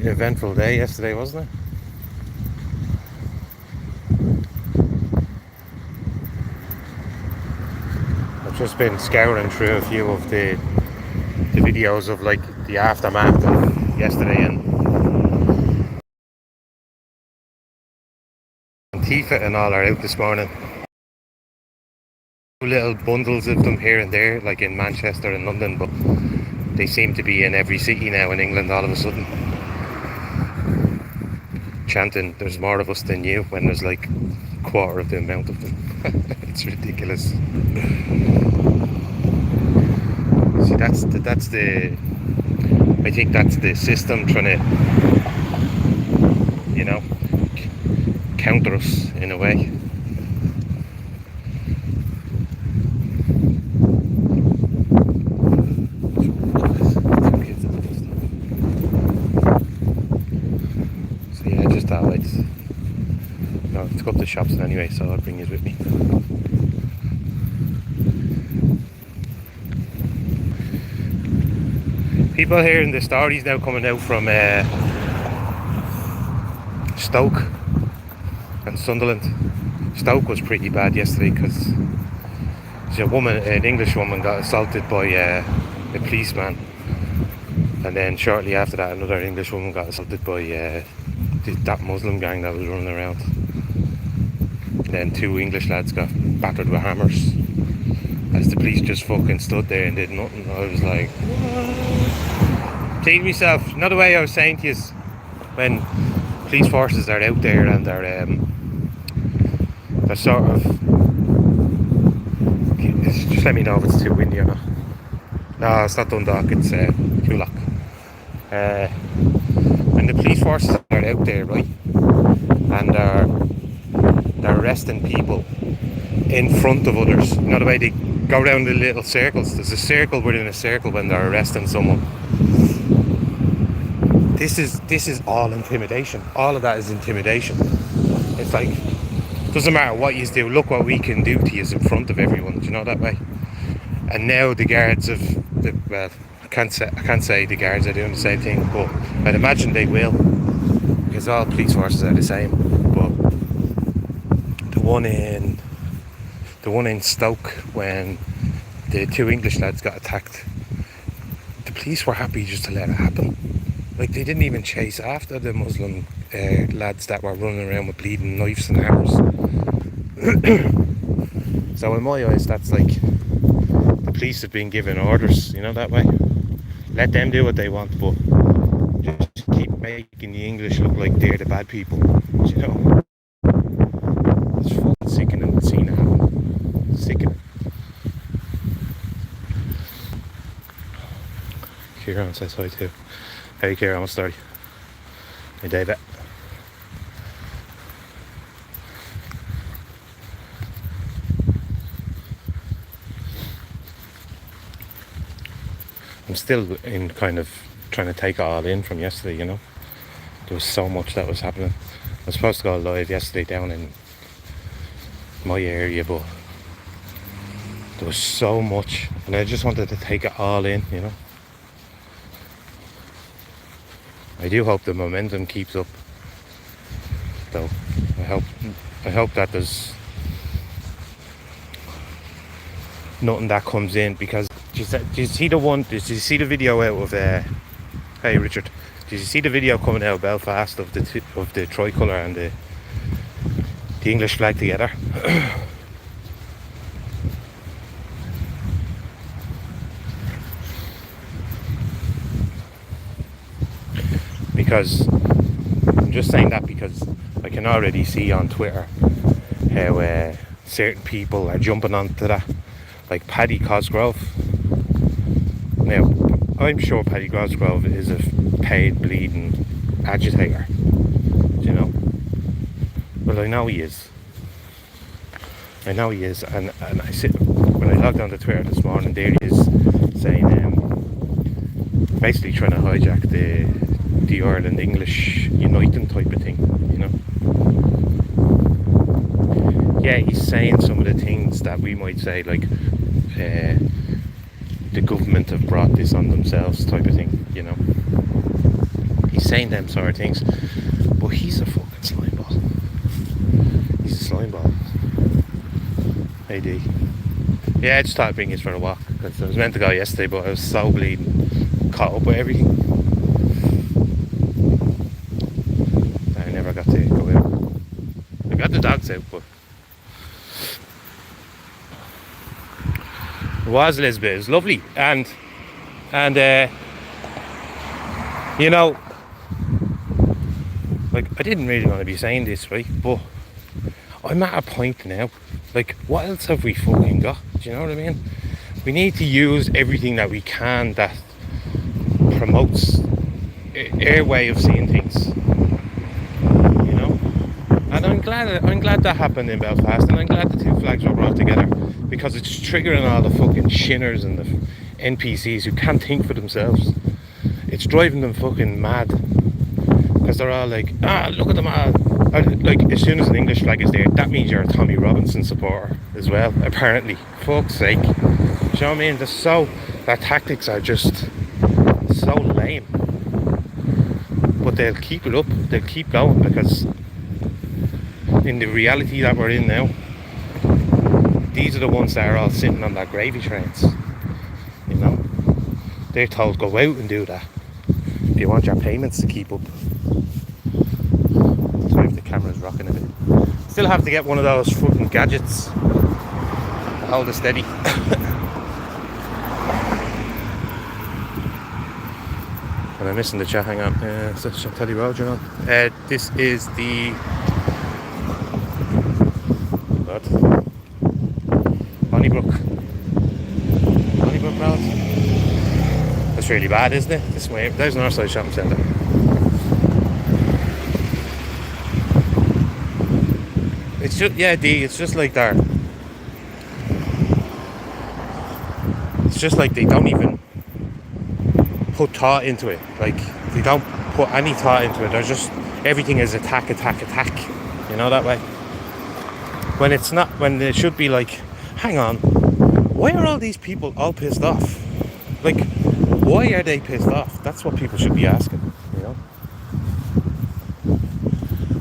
eventful day yesterday, wasn't it? I've just been scouring through a few of the videos of like the aftermath of yesterday, and Tifa and all are out this morning. Little bundles of them here and there, like in Manchester and London, but they seem to be in every city now in England all of a sudden, chanting "there's more of us than you" when there's like a quarter of the amount of them. It's ridiculous. See, that's the I think that's the system trying to, you know, counter us in a way. So yeah, I just thought let's go up to the shops anyway, so I'll bring you with me. People hearing the stories now coming out from Stoke and Sunderland. Stoke was pretty bad yesterday because an English woman got assaulted by a policeman, and then shortly after that another English woman got assaulted by that Muslim gang that was running around. And then 2 English lads got battered with hammers as the police just fucking stood there and did nothing. I was like, what? Thinking to myself, not the way I was saying to you, when police forces are out there and they're sort of, just let me know if it's too windy or not. No, it's not Dundalk, it's Coolock. And the police forces are out there, right, and they're arresting people in front of others. You know the way they go around the little circles? There's a circle within a circle when they're arresting someone. This is all intimidation. All of that is intimidation. It's like, doesn't matter what you do, look what we can do to you in front of everyone. Do you know that way? And now the guards I can't say the guards are doing the same thing, but I'd imagine they will, because all police forces are the same. But the one in Stoke, when the 2 English lads got attacked, the police were happy just to let it happen. Like, they didn't even chase after the Muslim lads that were running around with bleeding knives and hammers. So in my eyes, that's like, the police have been given orders, you know, that way. Let them do what they want, but just keep making the English look like they're the bad people, you know. It's fucking sickening to see it happen. Sickening. Kieran says hi too. Hey Kieran, what's the story? Hey David. I'm still in kind of trying to take it all in from yesterday, you know. There was so much that was happening. I was supposed to go live yesterday down in my area, but there was so much, and I just wanted to take it all in, you know. I do hope the momentum keeps up, though. I hope that there's nothing that comes in, because did you see the video out of hey Richard, did you see the video coming out of Belfast of the tricolour and the English flag together? Because I'm just saying that because I can already see on Twitter how certain people are jumping onto that, like Paddy Cosgrove. Now, I'm sure Paddy Cosgrove is a paid bleeding agitator, you know. Well, I know he is, and when I logged onto Twitter this morning, there he is saying, basically trying to hijack the Ireland English uniting type of thing, you know. Yeah, he's saying some of the things that we might say, like the government have brought this on themselves type of thing, you know. He's saying them sort of things. But he's a fucking slime ball. He's a slime ball. Hey D. Yeah, I just thought I'd bring you for a walk. Because I was meant to go yesterday, but I was so bleeding. Caught up with everything. I never got to go out. I got the dogs out, but it was Elizabeth. It was lovely. And you know, like, I didn't really want to be saying this, right? But I'm at a point now, like, what else have we fucking got? Do you know what I mean? We need to use everything that we can that promotes our way of seeing things, you know? And I'm glad that happened in Belfast, and I'm glad the two flags were brought together, because it's triggering all the fucking shinners and the NPCs who can't think for themselves. It's driving them fucking mad, because they're all like, look at them all. Like, as soon as an English flag is there, that means you're a Tommy Robinson supporter as well, apparently. Fuck's sake. Do you know what I mean? Their tactics are just so lame. But they'll keep it up, they'll keep going, because in the reality that we're in now, these are the ones that are all sitting on their gravy trains. You know? They're told, go out and do that if you want your payments to keep up. Sorry if the camera's rocking a bit. Still have to get one of those fucking gadgets to hold it steady. Am I missing the chat? Hang on. Shall I tell you what, John? This is the... what? Bonnybrook Road. That's really bad, isn't it? This way, there's Northside Shopping Centre. It's just, yeah, it's just like they're... It's just like they don't even put thought into it. Like, they don't put any thought into it. They're just... everything is attack. You know, that way. When it's not... when it should be like, hang on, why are all these people all pissed off? Like, why are they pissed off? That's what people should be asking, you know?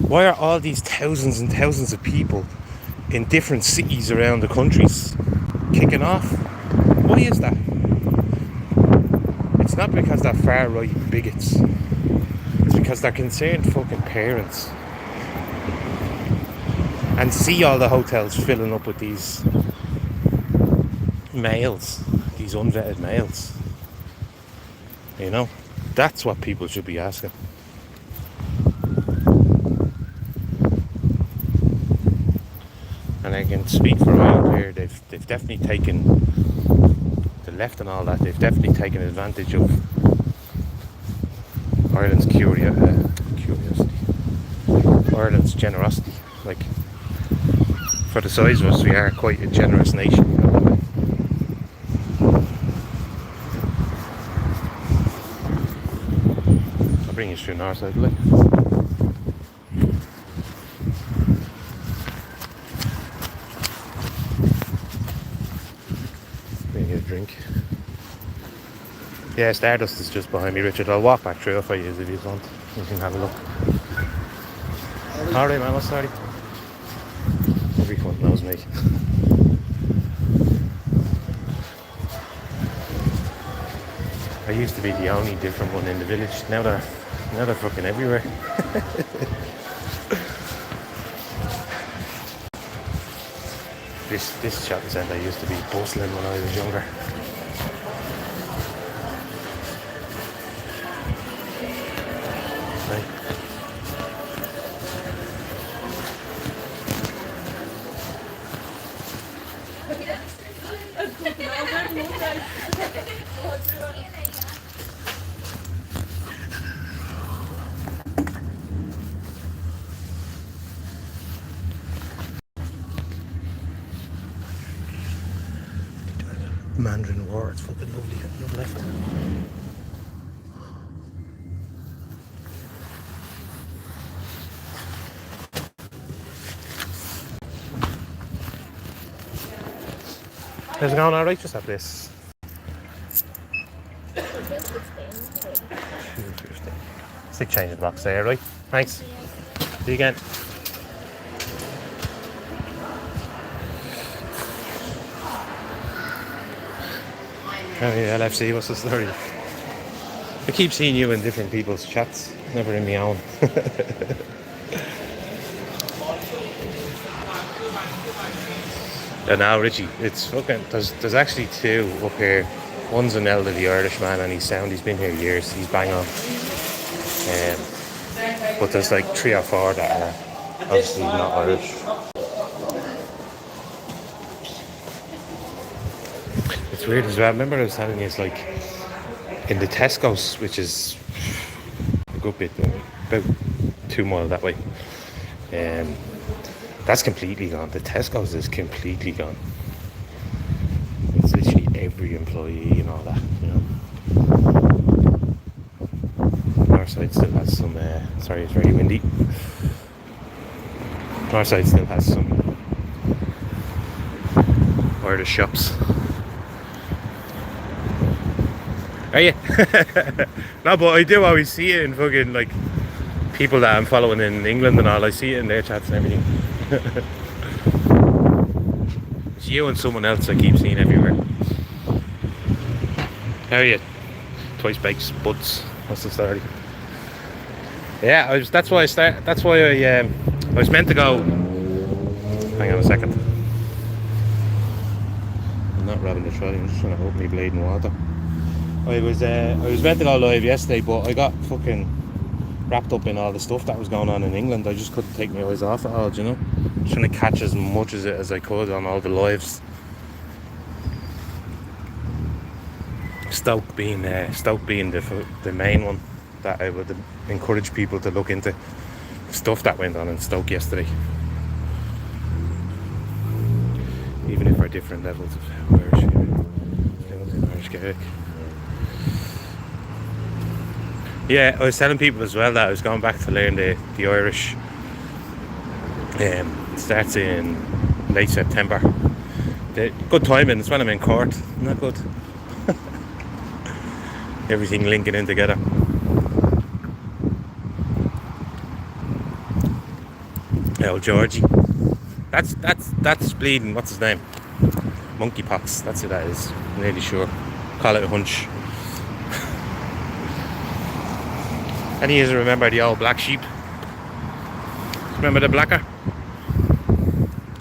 Why are all these thousands and thousands of people in different cities around the countries kicking off? Why is that? It's not because they're far-right bigots. It's because they're concerned fucking parents. And see all the hotels filling up with these males, these unvetted males. You know, that's what people should be asking. And I can speak for Ireland here. They've definitely taken the left and all that. They've definitely taken advantage of Ireland's curiosity, Ireland's generosity. Like, for the size of us, we are quite a generous nation. You know that way. I'll bring you through Northside, like. Bring you a drink. Yeah, Stardust is just behind me, Richard. I'll walk back through it for you if you want. You can have a look. Alright, man, what's sorry? Everyone knows me. I used to be the only different one in the village. Now they're fucking everywhere. This shopping centre used to be bustling when I was younger. Right. Mandarin War, it's fucking lovely. Look left. How's it going? Alright, just have this. 2.50. Stick change in the box there, right? Thanks. See you again. Oh yeah, LFC, what's the story? I keep seeing you in different people's chats, never in my own. And now, Richie, it's fucking. There's actually two up here. One's an elderly Irishman, and he's sound. He's been here years. He's bang on. But there's like 3 or 4 that are obviously not Irish. It's weird as well. Remember I was telling you, it's like in the Tesco's, which is a good bit, about 2 miles that way. That's completely gone. The Tesco's is completely gone. It's literally every employee and all that, you know. Our side still has some, sorry, it's very windy. Our side still has some Irish shops. Are you? No, but I do always see it in fucking, like, people that I'm following in England and all. I see it in their chats and everything. It's you and someone else I keep seeing everywhere. How are you? Twice baked buds. What's the story? Yeah, that's why I was meant to go. Hang on a second. I'm not robbing the trolley. I'm just trying to open my bleeding water. I was meant to go live yesterday, but I got fucking wrapped up in all the stuff that was going on in England. I just couldn't take my eyes off it all, you know. Trying to catch as much of it as I could on all the lives. Stoke being the main one that I would encourage people to look into. Stuff that went on in Stoke yesterday. Even if we're different levels of Irish Gaelic. Yeah, I was telling people as well that I was going back to learn the Irish. It starts in late September. Good timing, it's when I'm in court. Not good. Everything linking in together. Oh, Georgie. That's bleeding, what's his name? Monkeypox, that's who that is. I'm nearly sure. Call it a hunch. And you remember the old black sheep? Remember the blacker?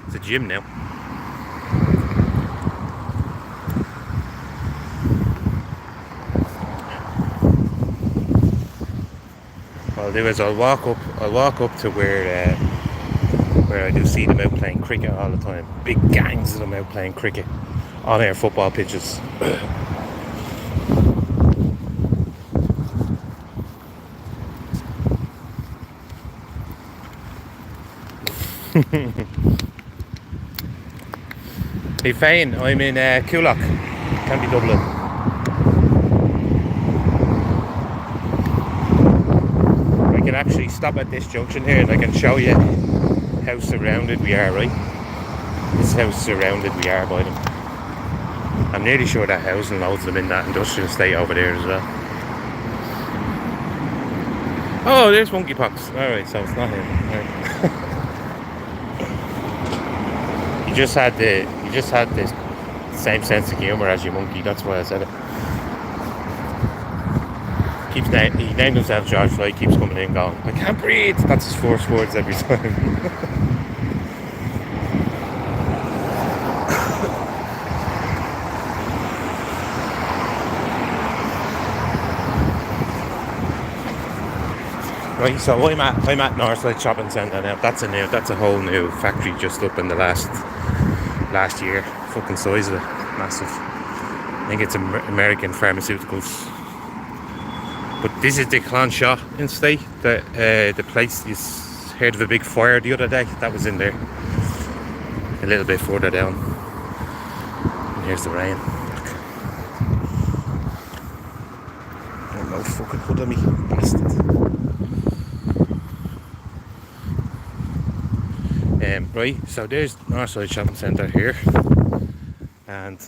It's a gym now. What I'll do is I'll walk up to where I do see them out playing cricket all the time. Big gangs of them out playing cricket on our football pitches. Hey Fane, I'm in Coolock, County Dublin. I can actually stop at this junction here and I can show you how surrounded we are, right? This is how surrounded we are by them. I'm nearly sure that housing loads of them in that industrial estate over there as well. Oh, there's monkeypox. Alright, so it's not him. Right. You just had the same sense of humour as your monkey, that's why I said it. He named himself George Floyd, keeps coming in going, I can't breathe. That's his first words every time. Right, so I'm at Northside Shopping Centre now. That's a whole new factory just up in the last year. Fucking size of it, massive. I think it's American Pharmaceuticals. But this is the Clonshaw in state. The place is heard of a big fire the other day. That was in there. A little bit further down. And here's the rain. No fucking hood on me, bastard. Right, so there's Northside Shopping Centre here, and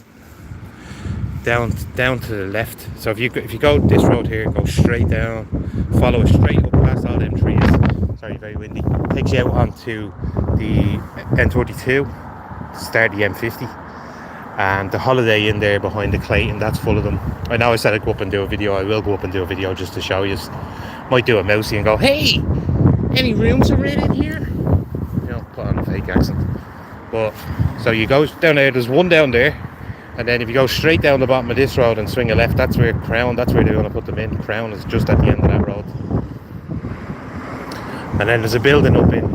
down to the left. So if you go this road here, go straight down, follow it straight up past all them trees. Sorry, very windy. Takes you out onto the N32, start the M50, and the Holiday Inn there behind the Clayton. That's full of them. I know I said I'd go up and do a video. I will go up and do a video just to show you. Might do a mousey and go, hey, any rooms are rented here? You know, put on a fake accent. But so you go down there. There's one down there. And then if you go straight down the bottom of this road and swing a left, that's where Crown, that's where they're going to put them in. Crown is just at the end of that road. And then there's a building up in,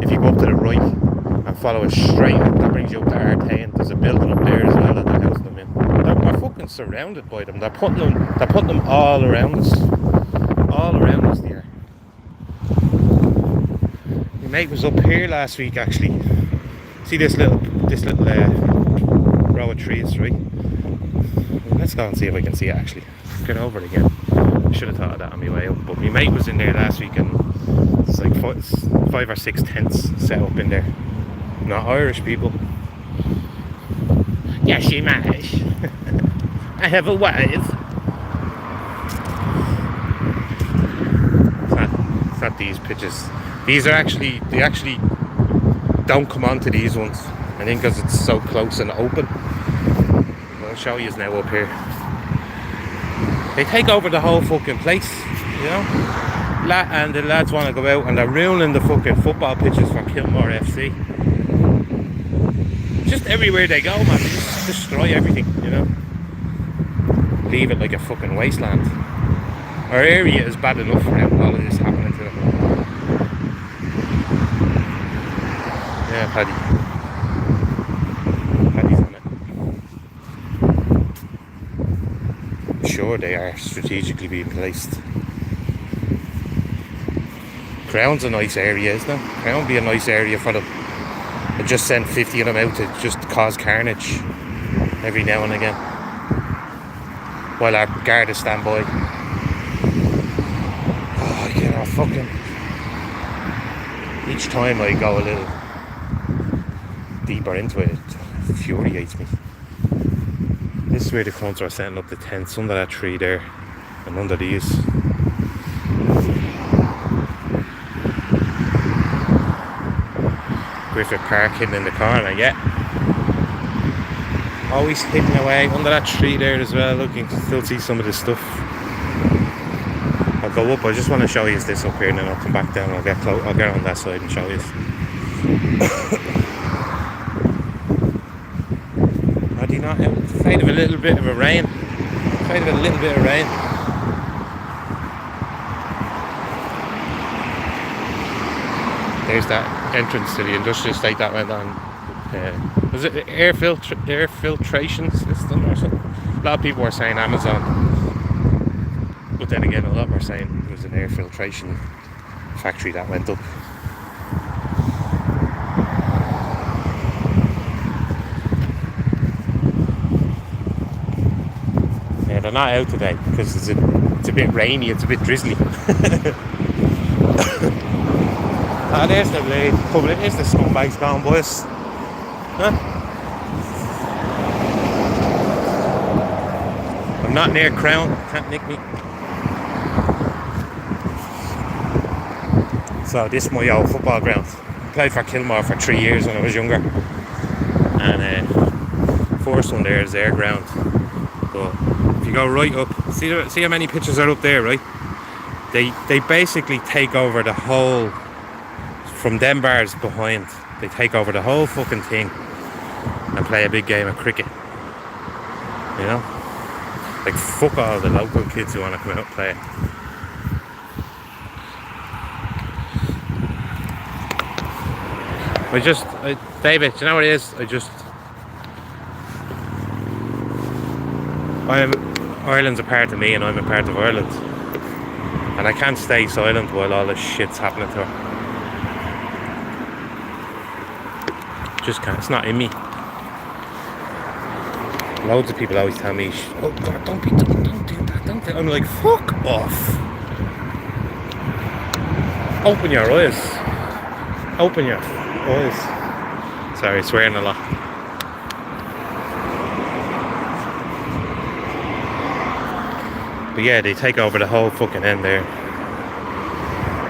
if you go up to the right and follow it straight up, that brings you up to R10. There's a building up there as well that they're housing them in. We're fucking surrounded by them. They're putting them all around us. All around us there. My mate was up here last week actually. See this little row of trees, right? Well, let's go and see if I can see it actually. Get over it again. I should have thought of that on my way up. But my mate was in there last week and it's like 5 or 6 tents set up in there. Not Irish people. Yes, you might. I have a wife. It's not these pictures. These are actually, they actually don't come onto these ones. I think because it's so close and open. I'll show you now up here. They take over the whole fucking place, you know. And the lads want to go out and they're ruining the fucking football pitches for Kilmore FC. Just everywhere they go, man, they just destroy everything, you know. Leave it like a fucking wasteland. Our area is bad enough for all of this happening to them. Yeah, Paddy. Paddy's on it. Sure, they are strategically being placed. Crown's a nice area, isn't it? Crown would be a nice area for them. I'd just send 50 of them out to just cause carnage every now and again. While our guard is stand by. Oh, you know, fucking. Each time I go a little deeper into it, it infuriates me. This is where the cunts are setting up the tents, under that tree there and under these. Griffith Park hidden in the corner, yeah. Always hidden away under that tree there as well. Look, you can still see some of the stuff. I'll go up, I just want to show you this up here and then I'll come back down. I'll get on that side and show you. I do not have afraid of a little bit of a rain. Afraid of a little bit of rain. There's that entrance to the industrial estate that went on. Was it the air filtration system or something? A lot of people were saying Amazon, but then again a lot were saying it was an air filtration factory that went up. Yeah, they're not out today because it's a bit rainy, it's a bit drizzly. Ah, there's the blade. Public, there's the scumbags gone, boys. Huh? I'm not near Crown, can't nick me. So this is my old football ground. I played for Kilmore for 3 years when I was younger. And first one there is their ground. But if you go right up, see how many pitches are up there, right? They basically take over the whole. From them bars behind, they take over the whole fucking thing and play a big game of cricket. You know? Like, fuck all the local kids who want to come out and play. David, you know what it is? Ireland's a part of me and I'm a part of Ireland. And I can't stay silent while all this shit's happening to her. Just can't, it's not in me. Loads of people always tell me, oh God, don't do that. I'm like, fuck off. Open your eyes. Open your eyes. Sorry, swearing a lot. But yeah, they take over the whole fucking end there.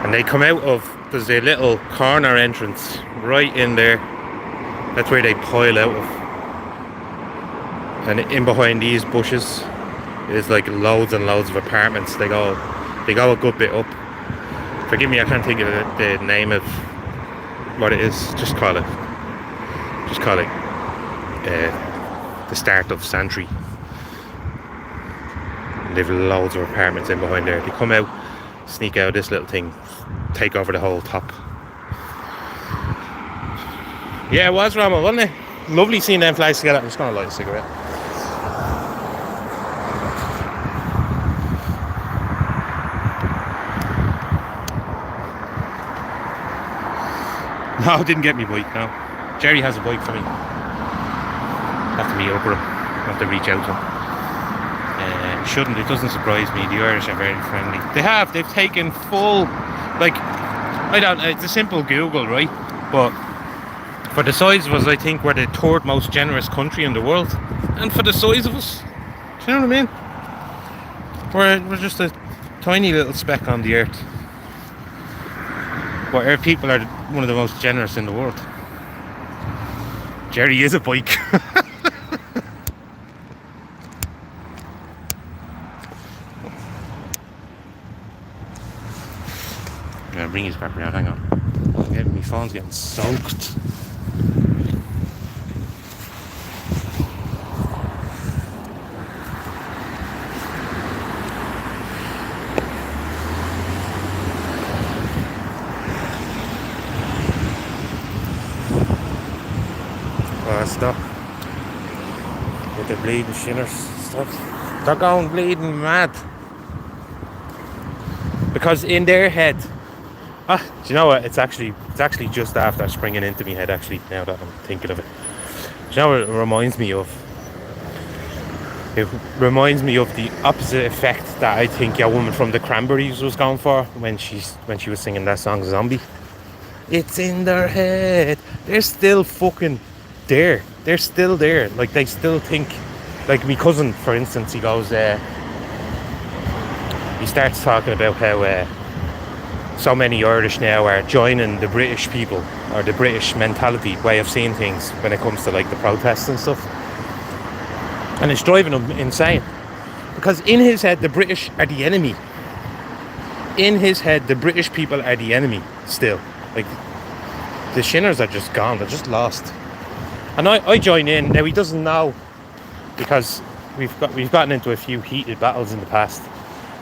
And they come out of, there's a little corner entrance right in there. That's where they pile out of. And in behind these bushes is like loads and loads of apartments. They go a good bit up. Forgive me, I can't think of the name of what it is. Just call it the start of Santry. They've loads of apartments in behind there. They come out, sneak out this little thing, take over the whole top. Yeah, it was Rama, wasn't it? Lovely seeing them flags together. I'm just gonna light a cigarette. No, I didn't get me bike, no. Jerry has a bike for me. Have to meet up with him. Have to reach out to him. Shouldn't, it doesn't surprise me. The Irish are very friendly. They've taken full, like, I don't know, it's a simple Google, right? But for the size of us, I think we're the third most generous country in the world. And for the size of us, do you know what I mean? We're just a tiny little speck on the earth. But our people are one of the most generous in the world. Jerry is a bike. I'm gonna bring his back around, hang on. My phone's getting soaked. Stop. With the bleeding shinners. Stop. They're going bleeding mad. Because in their head, do you know what? It's actually just after springing into my head. Actually, now that I'm thinking of it, do you know what it reminds me of? It reminds me of the opposite effect that I think a woman from the Cranberries was going for when she was singing that song "Zombie." It's in their head. They're still fucking there. They're still there. Like, they still think, like my cousin, for instance, he goes, he starts talking about how so many Irish now are joining the British people, or the British mentality, way of seeing things when it comes to like the protests and stuff. And it's driving him insane. Because in his head, the British are the enemy. In his head, the British people are the enemy still. Like, the Shinners are just gone. They're just lost. And I join in. Now, he doesn't know, because we've gotten into a few heated battles in the past,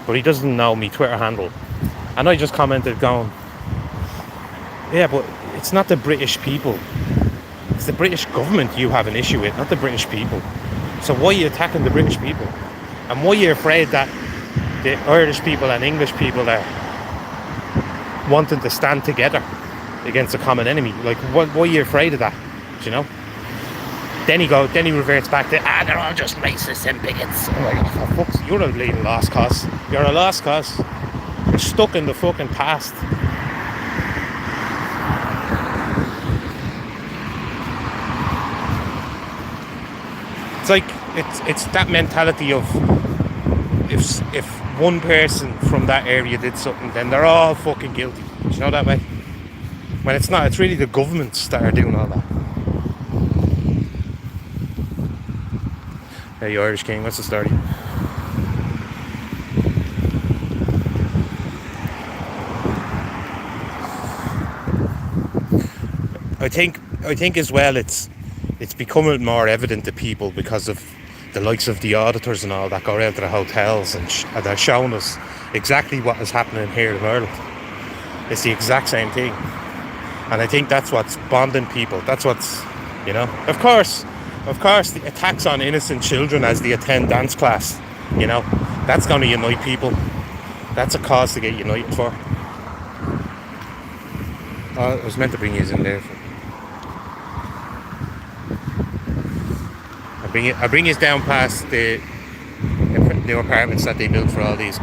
but he doesn't know me Twitter handle. And I just commented going, yeah, but it's not the British people. It's the British government you have an issue with, not the British people. So why are you attacking the British people? And why are you afraid that the Irish people and English people are wanting to stand together against a common enemy? Like, why are you afraid of that? Do you know? Then he reverts back to, they're all just racists and bigots. I'm like, oh, for fuck's sake, you're a bleeding lost cause. You're a lost cause. You're stuck in the fucking past. It's like, it's that mentality of, if one person from that area did something, then they're all fucking guilty. Do you know that way? When it's not, it's really the governments that are doing all that. Hey, you Irish King, what's the story? I think as well, it's becoming more evident to people because of the likes of the auditors and all that go around to the hotels and they're showing us exactly what is happening here in Ireland. It's the exact same thing. And I think that's what's bonding people. That's what's, you know, of course, the attacks on innocent children as they attend dance class, you know, that's going to unite people. That's a cause to get united for. I was meant to bring you in there. I bring you down past the new apartments that they built for all these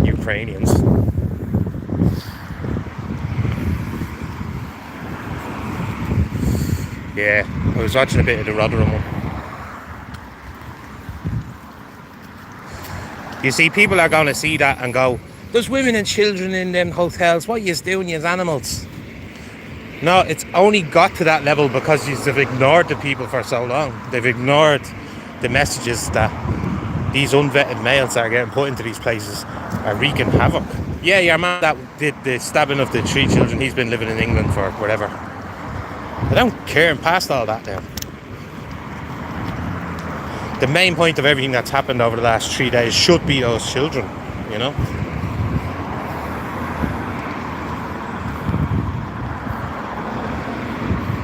Ukrainians. Yeah, I was watching a bit of the Rotherham one. You see, people are going to see that and go, there's women and children in them hotels. What are you doing, you animals? No, it's only got to that level because they've ignored the people for so long. They've ignored the messages that these unvetted males that are getting put into these places are wreaking havoc. Yeah, your man that did the stabbing of the 3 children, he's been living in England for whatever. I don't care, I'm past all that now. The main point of everything that's happened over the last 3 days should be those children, you know?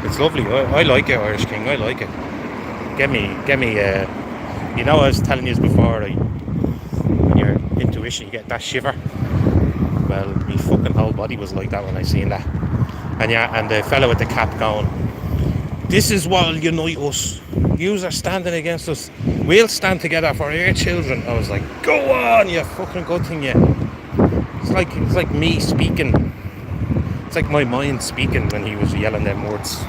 It's lovely. I like it, Irish King. I like it. Get me. You know, I was telling you before, like, when your intuition, you get that shiver. Well, my fucking whole body was like that when I seen that. And yeah, and the fellow with the cap going, "This is what'll unite us. Yous are standing against us. We'll stand together for our children." I was like, "Go on, you fucking good thing, yeah." It's like me speaking. It's like my mind speaking when he was yelling them words.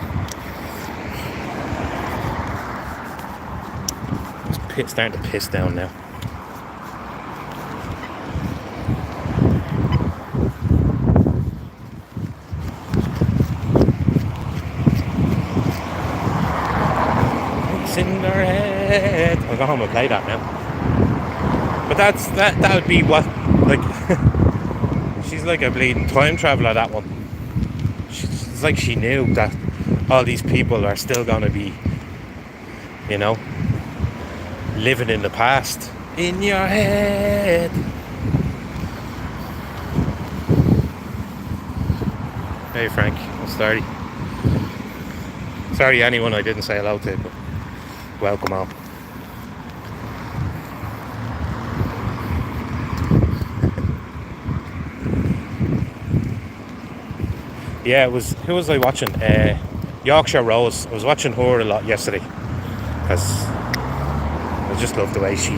It's starting to piss down now. It's in their head. I'll go home and play that now. But that would be what, like, she's like a bleeding time traveller, that one. It's like she knew that all these people are still going to be, you know, living in the past. In your head. Hey Frank, it's 30. Sorry anyone I didn't say hello to, but welcome all. Yeah, who was I watching? Yorkshire Rose. I was watching her a lot yesterday because I just love the way she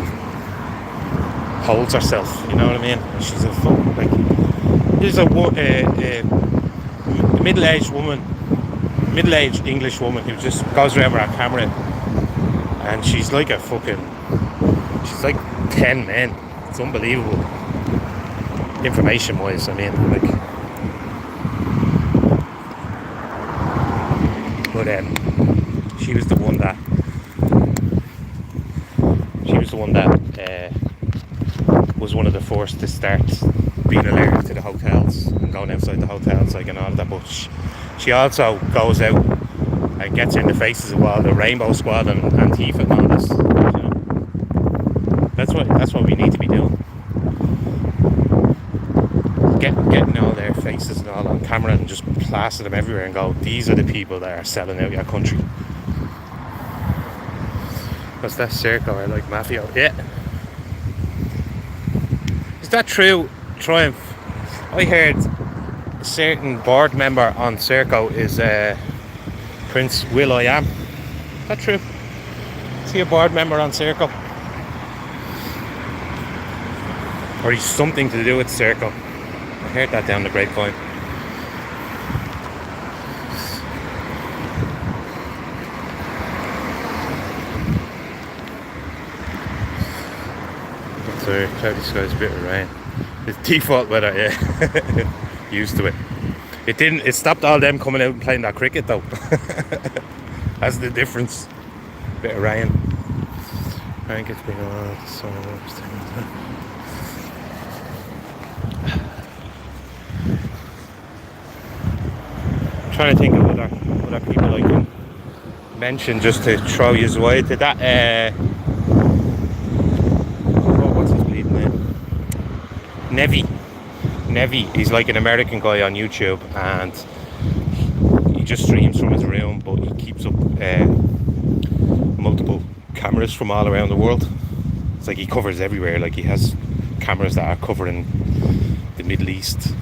holds herself, you know what I mean? She's a fucking, like, there's a middle-aged English woman who just goes around with her camera and she's like she's like 10 men. It's unbelievable. Information-wise, I mean, like. But she was the one that was one of the first to start being allergic to the hotels and going outside the hotels, like, and all that. But she also goes out and gets in the faces of all the Rainbow Squad and Antifa and all this. You know? That's what we need to be doing. Getting all their faces and all on camera and just plaster them everywhere and go, these are the people that are selling out your country. What's that circle? I like Mafia. Yeah. Is that true, Triumph? I heard a certain board member on Serco is Prince Will.I.Am. Is that true? Is he a board member on Serco? Or he's something to do with Serco? I heard that down the grapevine. Sorry, cloudy skies, a bit of rain. It's default weather, yeah. Used to it. It stopped all them coming out and playing that cricket though. That's the difference. Bit of rain. I think it's been a while. So I'm trying to think of other people I can mention just to throw you away to that. What's his bleeding name? Nevy. He's like an American guy on YouTube, and he just streams from his room, but he keeps up multiple cameras from all around the world. It's like he covers everywhere. Like he has cameras that are covering the Middle East,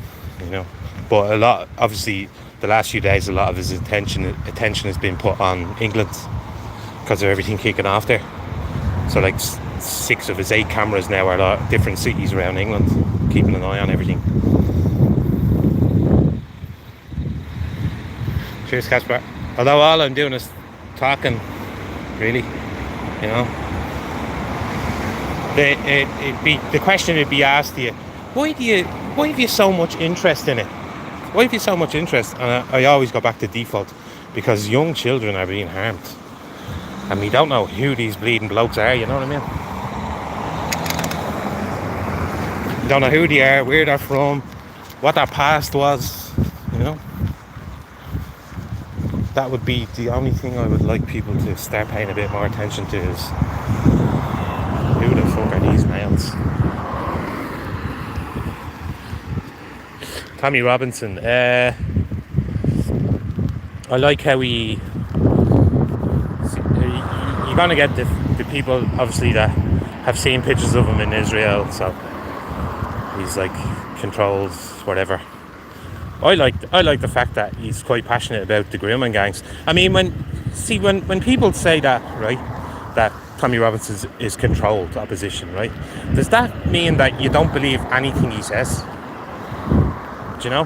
you know. But a lot, obviously, the last few days, a lot of his attention has been put on England because of everything kicking off there. So like 6 of his 8 cameras now are at different cities around England, keeping an eye on everything. Cheers, Casper. Although all I'm doing is talking, really, you know. the question would be asked to you, why have you so much interest in it? Why have you so much interest? And I always go back to default, because young children are being harmed, and we don't know who these bleeding blokes are. You know what I mean? We don't know who they are, where they're from, what their past was. You know, that would be the only thing I would like people to start paying a bit more attention to, is who the fuck are these males? Tommy Robinson. I like how you're gonna get the people obviously that have seen pictures of him in Israel, so he's like controlled whatever. I like the fact that he's quite passionate about the grooming gangs. I mean, when people say that, right, that Tommy Robinson is controlled opposition, right, does that mean that you don't believe anything he says? Do you know?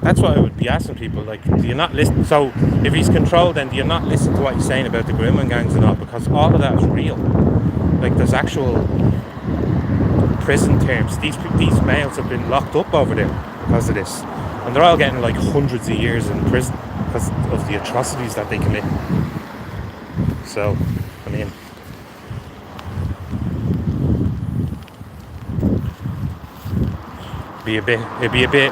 That's what I would be asking people. Like, do you not listen? So, if he's controlled, then do you not listen to what he's saying about the grooming gangs and all? Because all of that is real. Like, there's actual prison terms. These males have been locked up over there because of this, and they're all getting like hundreds of years in prison because of the atrocities that they commit. So, I mean, it'd be a bit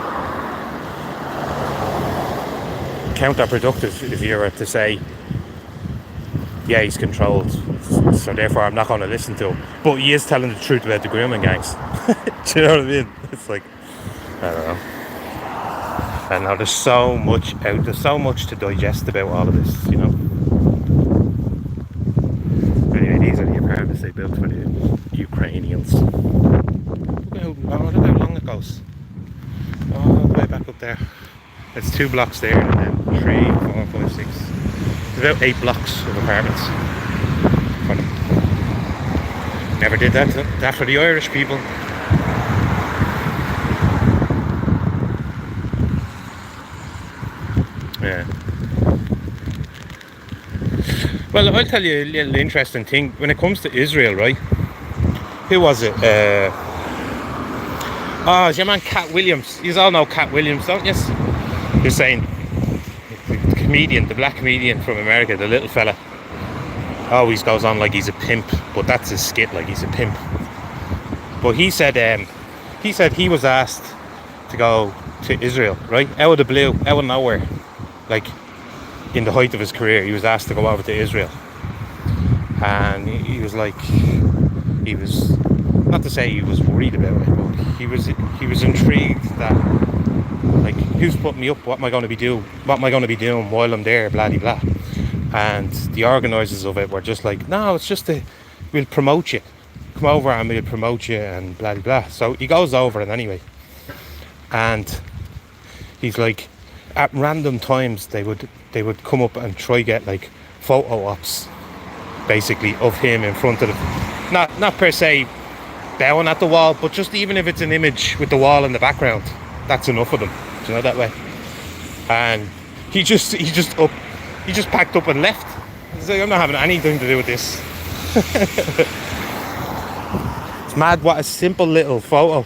counterproductive if you were to say, yeah, he's controlled, so therefore I'm not going to listen to him, but he is telling the truth about the grooming gangs. Do you know what I mean? It's like, I don't know. I know there's so much to digest about all of this, you know. Anyway, these are the apartments they built for the Ukrainians. Look how long it goes. All the way back up there. It's 2 blocks there, and then 3, 4, 5, 6. It's about 8 blocks of apartments for them. Never did that for the Irish people. Yeah. Well, I'll tell you a little interesting thing. When it comes to Israel, right? Who was it? It's your man Cat Williams. You all know Cat Williams, don't you? You're saying the comedian, the black comedian from America, the little fella, always goes on like he's a pimp, but that's his skit, like he's a pimp. But he said he was asked to go to Israel, right? Out of the blue, out of nowhere, like in the height of his career, he was asked to go over to Israel, and he was like, he was, not to say he was worried about it, but he was intrigued that, like, who's putting me up? What am I going to be doing? What am I going to be doing while I'm there? Blah blah blah. And the organisers of it were just like, no, it's just we'll promote you. Come over and we'll promote you and blah blah blah. So he goes over, and anyway, and he's like, at random times they would come up and try get like photo ops, basically, of him in front of the, not per se bowing at the wall, but just even if it's an image with the wall in the background, that's enough for them. Do you know, that way? And he just packed up and left. He's like, I'm not having anything to do with this. It's mad what a simple little photo,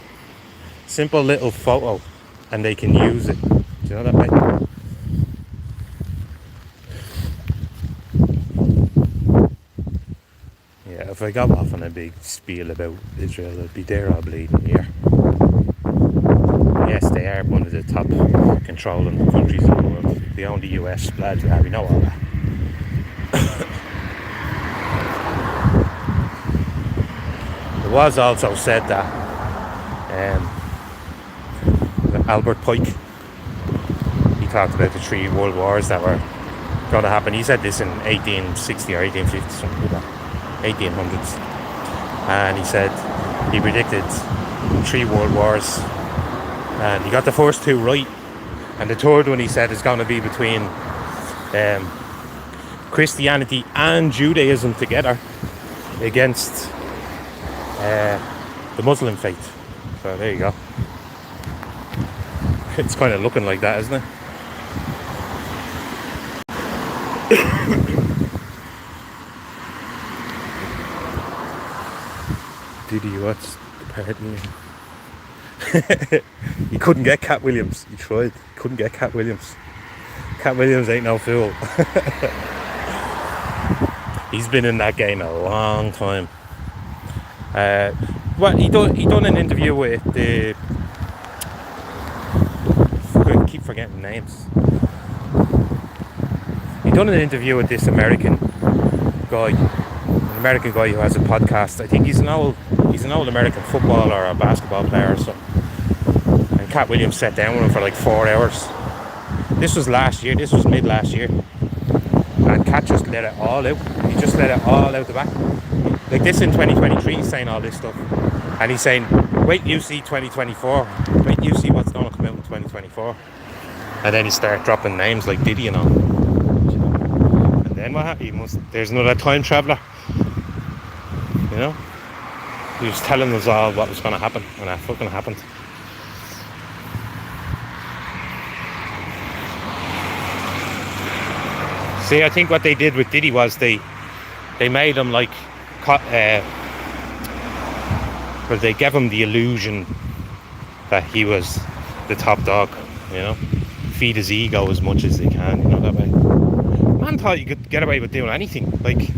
and they can use it. Do you know that way? Yeah, if I go off on a big spiel about Israel, I'd be there all bleeding here. Yes, they are one of the top controlling countries in the world. They own the US, blah, blah, we know all that. It was also said that Albert Pike, he talked about the 3 world wars that were going to happen. He said this in 1860 or 1850, something like that, 1800s. And he said he predicted 3 world wars. And he got the first 2 right, and the third one, he said, is going to be between Christianity and Judaism together against the Muslim faith. So there you go. It's kind of looking like that, isn't it? Diddy, what's the party? He couldn't get Cat Williams. He tried. Couldn't get Cat Williams. Cat Williams ain't no fool. He's been in that game a long time. He done an interview with the. I keep forgetting names. He done an interview with this American guy who has a podcast. I think he's an old American footballer or a basketball player or something. And Cat Williams sat down with him for like 4 hours. This was last year. This was mid last year. And Cat just let it all out. He just let it all out the back. Like this in 2023, he's saying all this stuff. And he's saying, wait, you see 2024. Wait, you see what's going to come out in 2024. And then he started dropping names like Diddy and all. And then what happened? There's another time traveller. You know? He was telling us all what was going to happen. And that fucking happened. See, I think what they did with Diddy was they made him like, but they gave him the illusion that he was the top dog, you know, feed his ego as much as they can, you know, that way. Man thought you could get away with doing anything. Like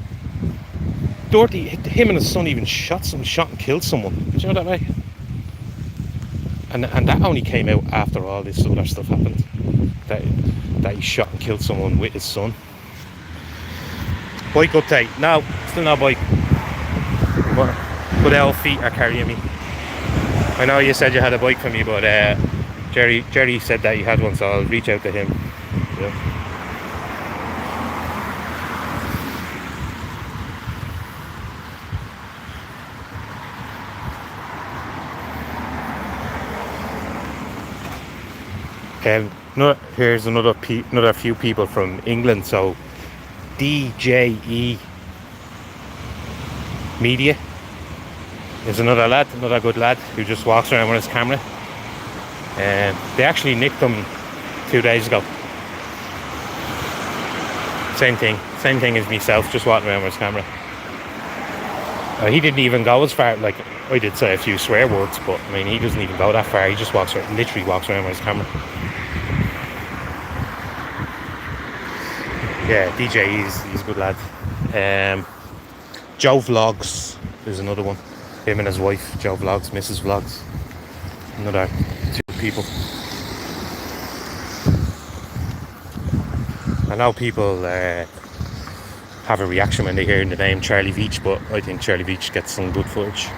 Doherty, him and his son even shot and killed someone. Do you know that way? And that only came out after all this other stuff happened. That he shot and killed someone with his son. Bike update. No, still no bike. But old feet are carrying me. I know you said you had a bike for me, but Jerry said that you had one, so I'll reach out to him. Yeah. Here's another few people from England. So DJE Media is another good lad who just walks around with his camera. And they actually nicked him 2 days ago. Same thing as myself, just walking around with his camera. He didn't even go as far. Like, I did say a few swear words, but I mean, he doesn't even go that far. He just literally walks around with his camera. Yeah, DJ, he's a good lad. Joe Vlogs is another one. Him and his wife, Joe Vlogs, Mrs. Vlogs. Another 2 people. I know people have a reaction when they hear the name Charlie Veach, but I think Charlie Veach gets some good footage.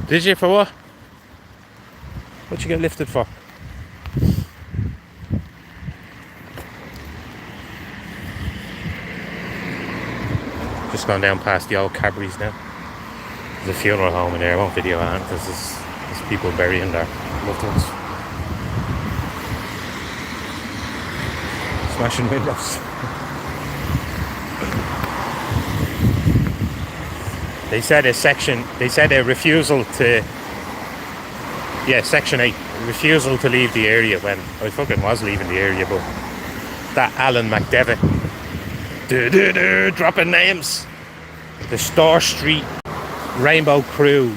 Did you? For what? What'd you get lifted for? Just gone down past the old Cadbury's now. There's a funeral home in there. I won't video on it because there's people burying their loved ones. Smashing windows. They said a refusal to. Yeah, Section 8. Refusal to leave the area when I fucking was leaving the area, but that Alan McDevitt dropping names. The Store Street Rainbow Crew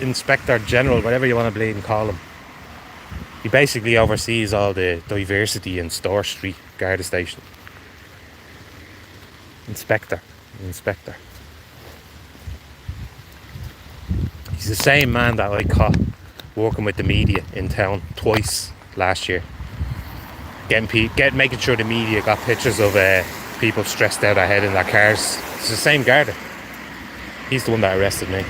Inspector General, whatever you want to bleed and call him. He basically oversees all the diversity in Store Street Garda Station. Inspector. He's the same man that I caught working with the media in town twice last year, making sure the media got pictures of people stressed out ahead in their cars. It's the same Garda. He's the one that arrested me.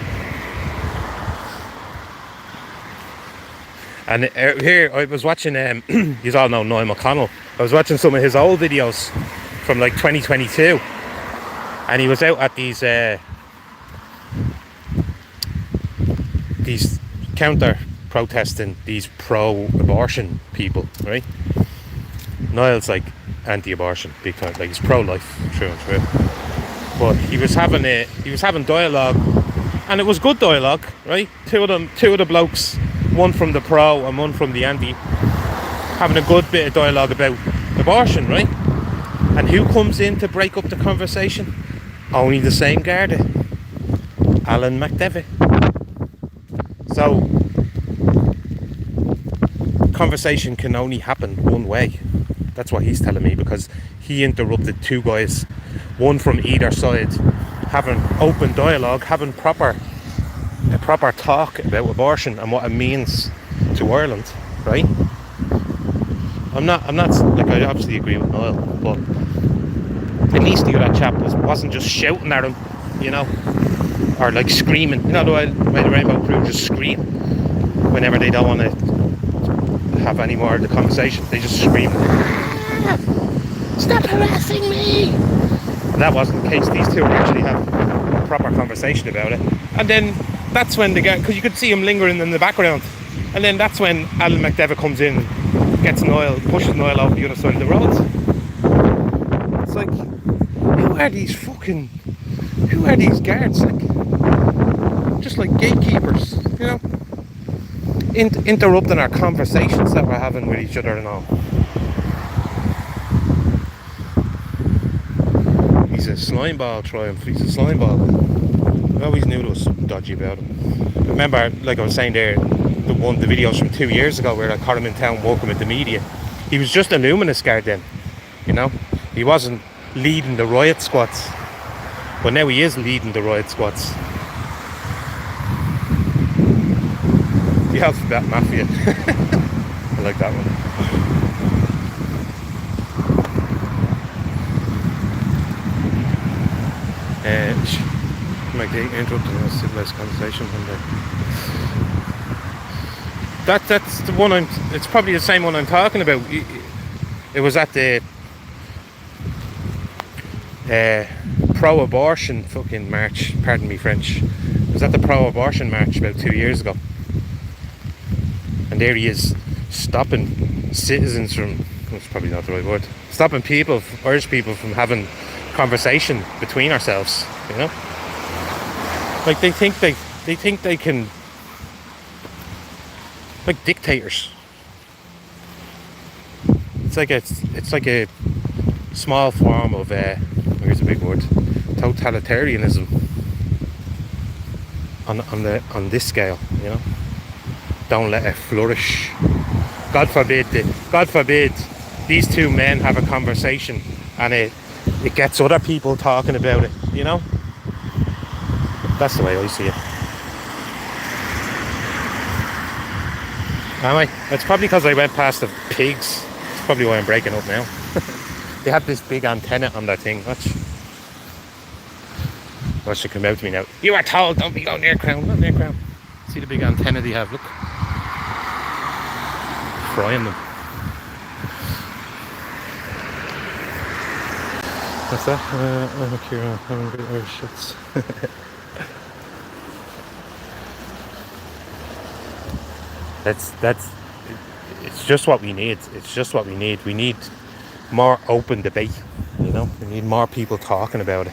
And here I was watching you all know Niall McConnell. I was watching some of his old videos from like 2022, and he was out at these counter protesting these pro-abortion people, right? Niall's like anti-abortion big time, like he's pro-life through and through. But he was having dialogue, and it was good dialogue, right? Two of the blokes, one from the pro and one from the anti, having a good bit of dialogue about abortion, right? And who comes in to break up the conversation? Only the same Garda, Alan McDevitt. So conversation can only happen one way. That's what he's telling me, because he interrupted two guys, one from either side, having open dialogue, having a proper talk about abortion and what it means to Ireland, right? I'm not like, I obviously agree with Niall, but at least the other chap wasn't just shouting at him, you know, or like screaming. You know the way the Rainbow Crew just scream whenever they don't want to have any more of the conversation. They just scream, "Stop harassing me!" That wasn't the case. These two actually have a proper conversation about it, and then that's when because you could see him lingering in the background, and then that's when Alan McDevitt comes in, pushes Niall over the other side of the road. It's like, who are these guards? Like, just like gatekeepers, you know, interrupting our conversations that we're having with each other and all. He's a slimeball, Triumph. He's a slimeball. I always knew there was something dodgy about him. Remember, like I was saying there, the videos from 2 years ago where I caught him in town walking with the media. He was just a luminous guard then, you know. He wasn't leading the riot squads, but now he is leading the riot squads. The Alphabet Mafia. I like that one. My gate interrupted a civilized conversation one day. That's the one it's probably the same one I'm talking about. It was at the pro-abortion fucking march, pardon me French. It was at the pro-abortion march about 2 years ago. And there he is, stopping citizens from, that's probably not the right word, stopping people, Irish people, from having conversation between ourselves, you know? Like they think they can, like dictators. It's like a small form of here's a big word, totalitarianism on this scale, you know. Don't let it flourish. God forbid these two men have a conversation and it gets other people talking about it, you know. That's the way I see it. Anyway, it's probably because I went past the pigs. It's probably why I'm breaking up now. They had this big antenna on that thing. Watch should come out to me now. You are told don't be going near Crown. Not near Crown. See the big antenna they have, look. Frying them. What's that? I'm here having good Irish shots. It's just what we need. It's just what we need. We need more open debate, you know. We need more people talking about it.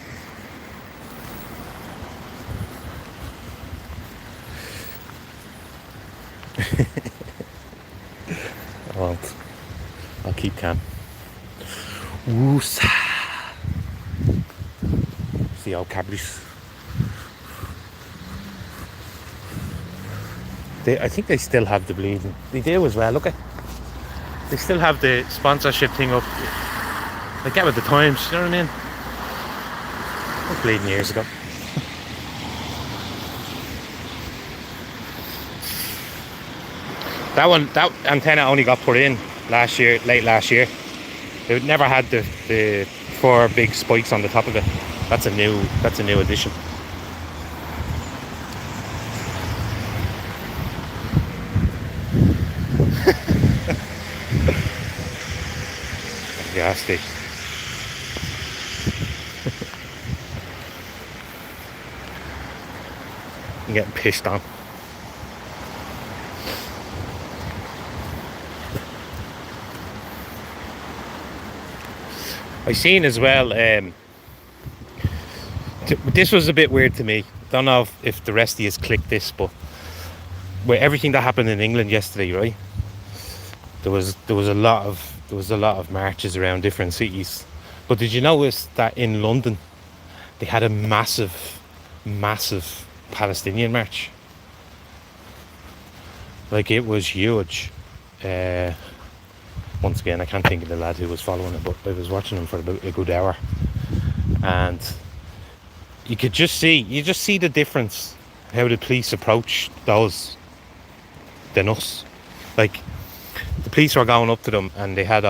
I'll keep calm. Woosa. See how cabries. I think they still have the bleeding. They do as well. Look at. They still have the sponsorship thing up. They get with the times. You know what I mean? I was bleeding years ago. That antenna only got put in late last year. It never had the 4 big spikes on the top of it. That's a new addition. Nasty. I'm getting pissed on. I seen as well, this was a bit weird to me. Don't know if the rest of you clicked this, but with everything that happened in England yesterday, right? There was a lot of marches around different cities But did you notice that in London they had a massive, massive Palestinian march? Like, it was huge. Once again, I can't think of the lad who was following it, but I was watching him for about a good hour, and you just see the difference how the police approach those than us. Like, the police were going up to them, and they had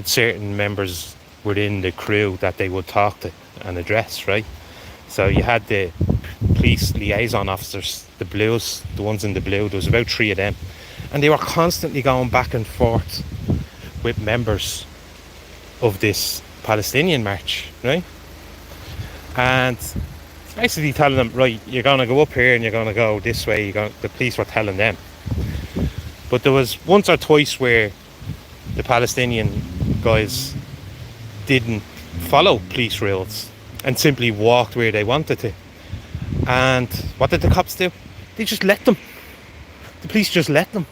certain members within the crew that they would talk to and address, right? So you had the police liaison officers, the ones in the blue. There was about 3 of them, and they were constantly going back and forth with members of this Palestinian march, right? And basically telling them, right, you're going to go up here and you're going to go this way. The police were telling them. But there was once or twice where the Palestinian guys didn't follow police rules and simply walked where they wanted to. And what did the cops do? They just let them. The police just let them.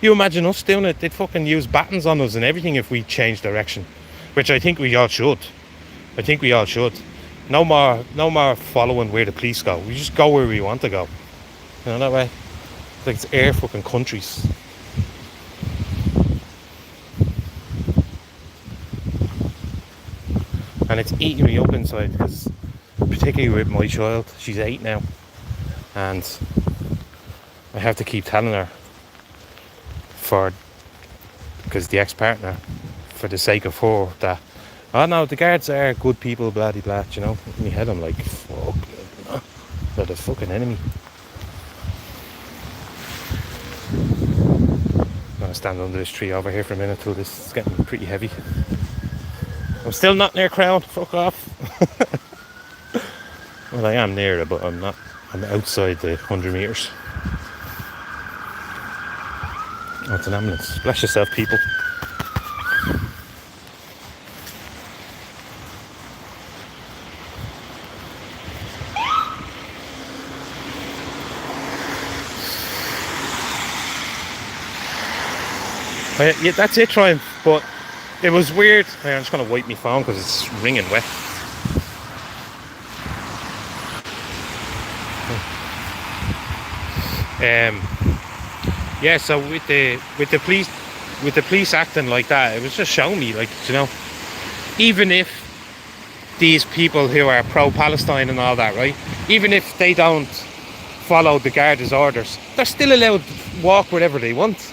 You imagine us doing it? They'd fucking use batons on us and everything if we changed direction, which I think we all should. No more following where the police go. We just go where we want to go. You know that way? It's like it's air fucking countries. And it's eating me up inside, because particularly with my child, she's 8 now, and I have to keep telling her, because the ex-partner, for the sake of her, that, oh no, the guards are good people, blah de blah, you know. In my head I'm like, fuck, they're the fucking enemy. I'm gonna stand under this tree over here for a minute till this is getting pretty heavy. I'm still not near Crown, fuck off. Well, I am near it, but I'm not. I'm outside the 100 metres. Oh, it's an ambulance. Bless yourself, people. Yeah, that's it, Triumph. But it was weird. I'm just going to wipe my phone because it's ringing wet. Yeah, so with the police acting like that, it was just showing me, like, you know, even if these people who are pro-Palestine and all that, right, even if they don't follow the Garda's orders, they're still allowed to walk wherever they want.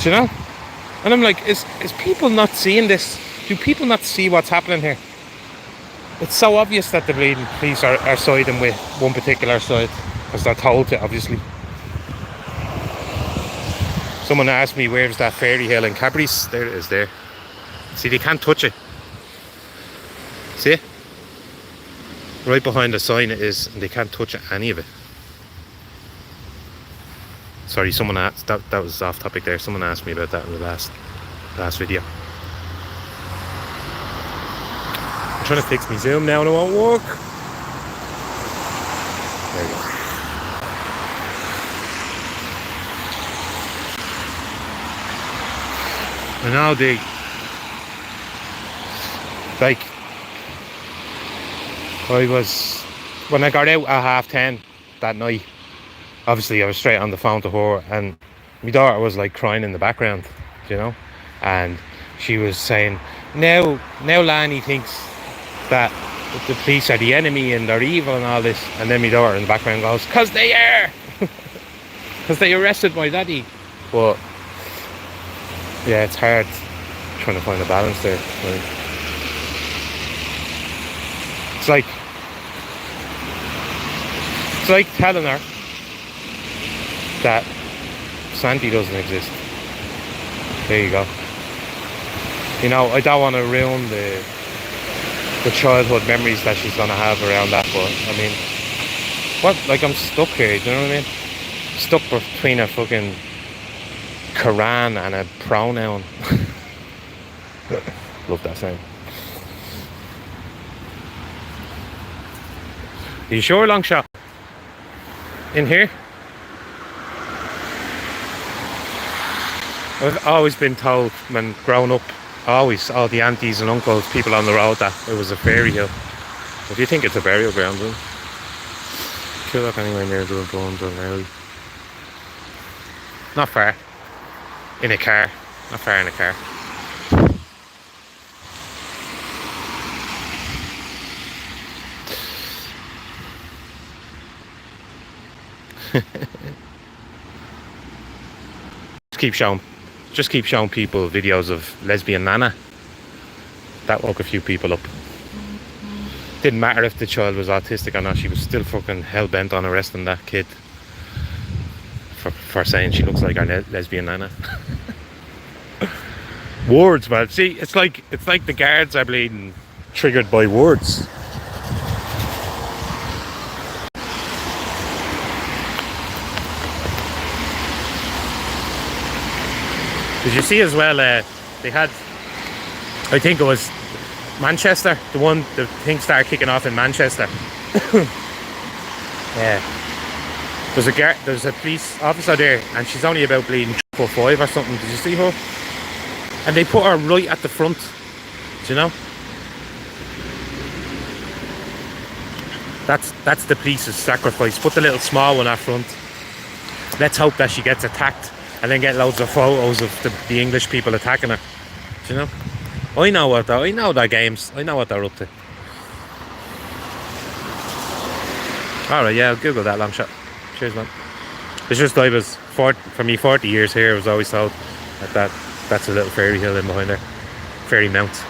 Do you know? And I'm like, is people not seeing this? Do people not see what's happening here? It's so obvious that the bleeding police are siding with one particular side, because they're told to, obviously. Someone asked me, where's that fairy hill in Cabris? There it is, there. See, they can't touch it. See it? Right behind the sign it is, and they can't touch any of it. Sorry, someone asked, that was off topic there. Someone asked me about that in the last video. I'm trying to fix my Zoom now and it won't work. There we go. And now when I got out at 10:30 that night, obviously I was straight on the phone to her, and my daughter was like crying in the background, you know, and she was saying, now Lani thinks that the police are the enemy and they're evil and all this, and then my daughter in the background goes, because they are, because they arrested my daddy. But yeah, it's hard trying to find a balance there. Right? It's like telling her that Santi doesn't exist. There you go. You know, I don't want to ruin the childhood memories that she's gonna have around that, but I mean, what? Like, I'm stuck here. Do you know what I mean? Stuck between a fucking Quran and a pronoun. Love that sound. Are you sure, long shot? In here? I've always been told when growing up Always, all the aunties and uncles, people on the road, that it was a fairy hill. If you think it's a burial ground, then coolock anywhere near the bones or Ériu. Not far. In a car. Not far in a car. Just keep showing people videos of lesbian Nana. That woke a few people up. Didn't matter if the child was autistic or not, she was still fucking hell-bent on arresting that kid for saying she looks like our lesbian Nana. Words, man. See, it's like the guards are bleeding triggered by words. Did you see as well, they had, I think it was Manchester, the thing started kicking off in Manchester. Yeah. There's a police officer there, and she's only about bleeding 4-5 or something. Did you see her? And they put her right at the front. Do you know? That's the police's sacrifice. Put the little small one up front. Let's hope that she gets attacked, and then get loads of photos of the English people attacking her. Do you know? I know their games. I know what they're up to. Alright, yeah, I'll Google that long shot. Cheers, man. It's just I was, for me, 40 years here, I was always told that that's a little fairy hill in behind there. Fairy mount.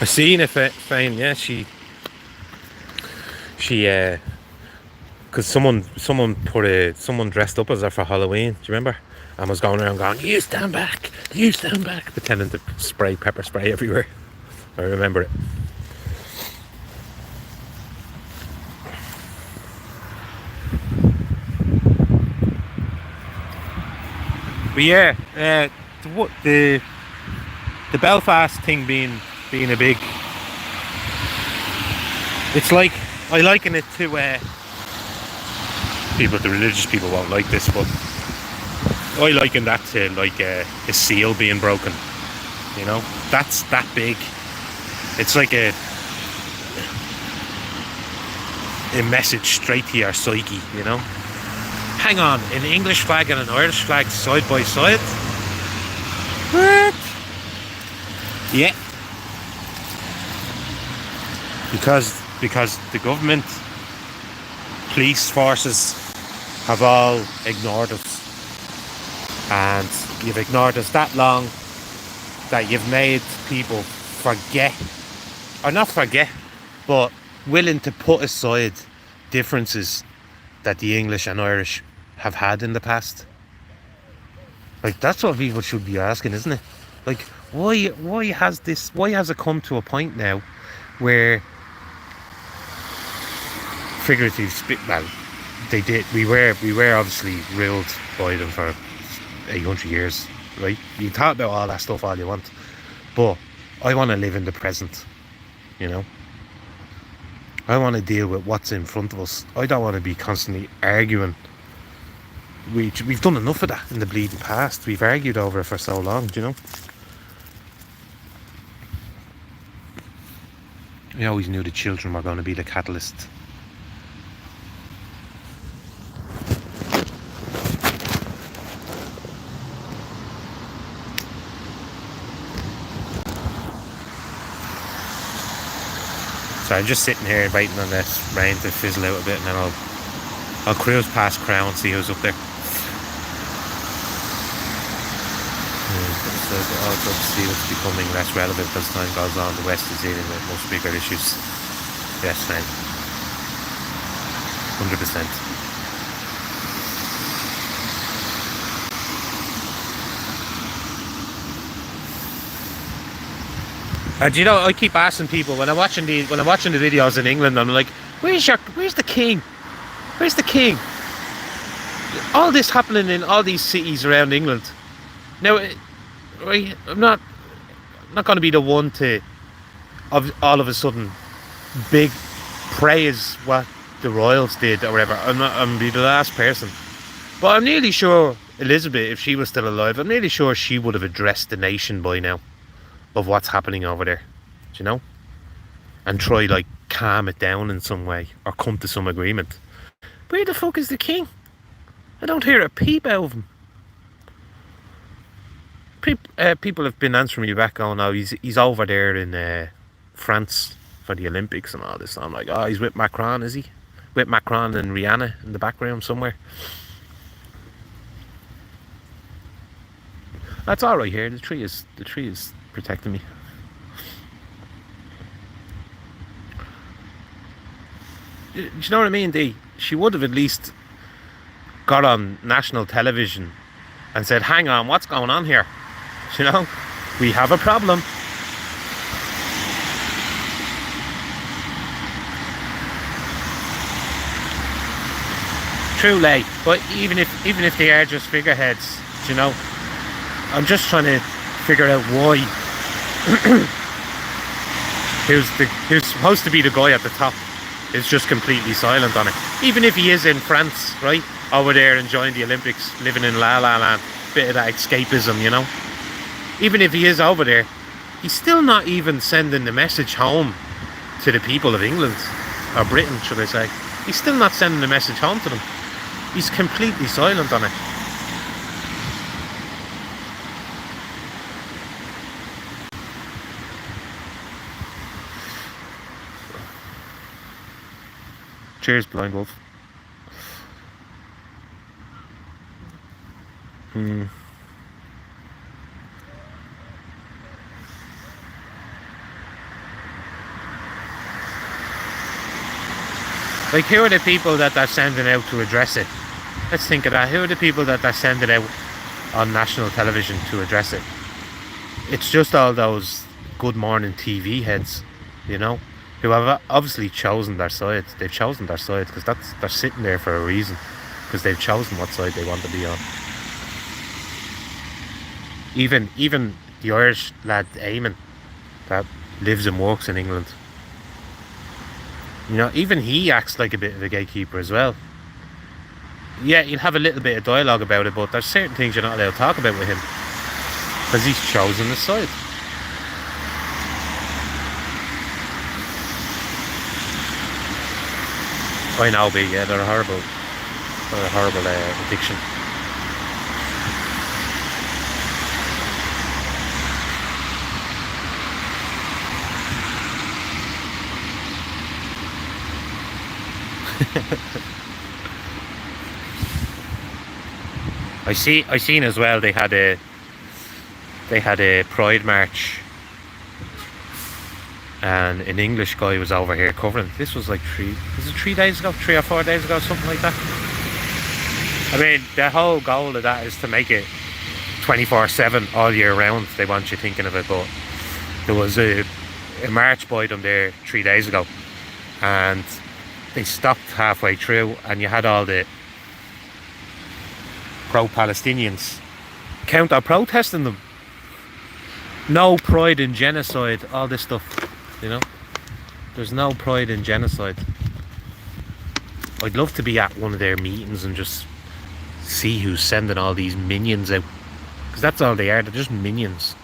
I seen it, Fane, yeah, she because someone dressed up as her for Halloween, do you remember? And was going around going, you stand back, pretending to spray pepper spray everywhere. I remember it. But yeah, the Belfast thing being a big, it's like, I liken it to the religious people won't like this, but I liken that to like a seal being broken. You know, that's that big. It's like a message straight to your psyche. You know, hang on, an English flag and an Irish flag side by side. What? Yeah. Because the government, police forces have all ignored us, and you've ignored us that long that you've made people forget, or not forget, but willing to put aside differences that the English and Irish have had in the past. Like, that's what people should be asking, isn't it? Like, why has it come to a point now where figurative we were obviously ruled by them for 800 years, right? You talk about all that stuff all you want, but I want to live in the present, you know? I want to deal with what's in front of us. I don't want to be constantly arguing. We've done enough of that in the bleeding past. We've argued over it for so long, do you know? I always knew the children were going to be the catalyst. So I'm just sitting here waiting on this rain to fizzle out a bit, and then I'll cruise past Crow and see who's up there. So I'll go to see what's becoming less relevant as time goes on. The West is dealing with much bigger issues. Yes, fine. 100%. And you know, I keep asking people when I'm watching the videos in England, I'm like, where's the king? Where's the king? All this happening in all these cities around England. Now, I'm not going to be the one to all of a sudden big praise what the royals did or whatever. I'm be the last person, but I'm nearly sure Elizabeth, if she was still alive, I'm nearly sure she would have addressed the nation by now of what's happening over there, do you know, and try like calm it down in some way or come to some agreement. Where the fuck is the king? I don't hear a peep out of him. People have been answering me back going, oh, he's over there in France for the Olympics and all this. I'm like, oh, he's with Macron, is he? With Macron and Rihanna in the background somewhere. That's all right here. The tree is protecting me. Do you know what I mean, Dee? She would have at least got on national television and said, hang on, what's going on here? You know, we have a problem. True, late, but even if they are just figureheads, you know, I'm just trying to figure out why. who's supposed to be the guy at the top is just completely silent on it. Even if he is in France, right, over there enjoying the Olympics, living in La La Land, bit of that escapism, you know. Even if he is over there, he's still not even sending the message home to the people of England, or Britain, should I say. He's still not sending the message home to them. He's completely silent on it. Cheers, Blind Wolf. Like, who are the people that they're sending out to address it? Let's think of that. Who are the people that they're sending out on national television to address it? It's just all those Good Morning TV heads, you know, who have obviously chosen their side. They've chosen their side because they're sitting there for a reason, because they've chosen what side they want to be on. Even the Irish lad Eamon that lives and works in England, you know, even he acts like a bit of a gatekeeper as well. Yeah, you'll have a little bit of dialogue about it, but there's certain things you're not allowed to talk about with him because he's chosen his side. I know, but yeah, they're a horrible addiction. I seen as well they had a pride march, and an English guy was over here covering. This was like 3 days ago, 3 or 4 days ago, something like that. I mean, the whole goal of that is to make it 24/7 all year round. They want you thinking of it, but there was a march by them there 3 days ago, and they stopped halfway through, and you had all the pro-Palestinians counter-protesting them. No pride in genocide, all this stuff, you know. There's no pride in genocide. I'd love to be at one of their meetings and just see who's sending all these minions out, because that's all they are. They're just minions.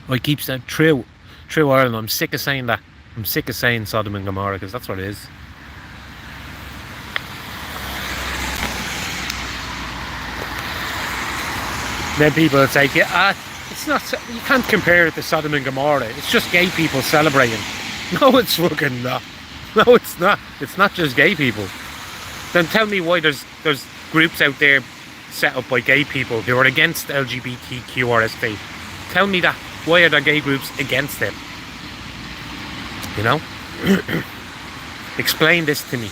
I keep saying true Ireland. I'm sick of saying that. I'm sick of saying Sodom and Gomorrah, because that's what it is. Then people would say, yeah, it's not. You can't compare it to Sodom and Gomorrah. It's just gay people celebrating. No, it's fucking not. No, it's not. It's not just gay people. Then tell me why there's groups out there set up by gay people who are against LGBTQRST. Tell me that. Why are there gay groups against them? You know? Explain this to me.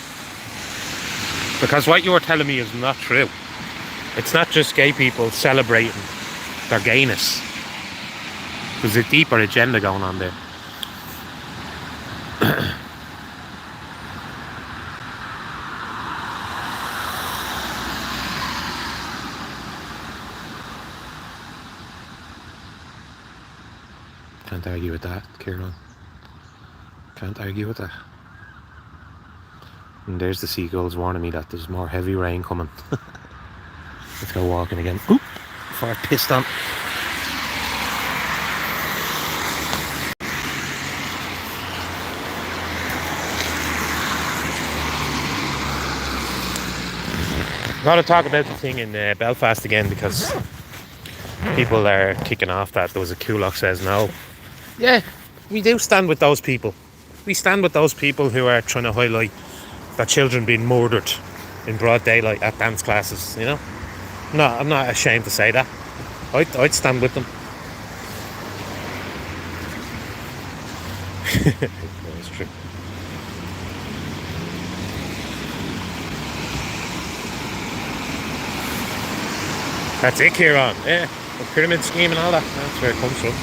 Because what you're telling me is not true. It's not just gay people celebrating their gayness. There's a deeper agenda going on there. Can't argue with that, Kieran. Can't argue with that. And there's the seagulls warning me that there's more heavy rain coming. Let's go walking again. Oop! Before I pissed on. I'm going to talk about the thing in Belfast again because people are kicking off that there was a coolock says no. Yeah, we do stand with those people. We stand with those people who are trying to highlight that children being murdered in broad daylight at dance classes, you know? No, I'm not ashamed to say that. I'd stand with them. That's true. That's it, Kieran. Yeah, the pyramid scheme and all that. That's where it comes from.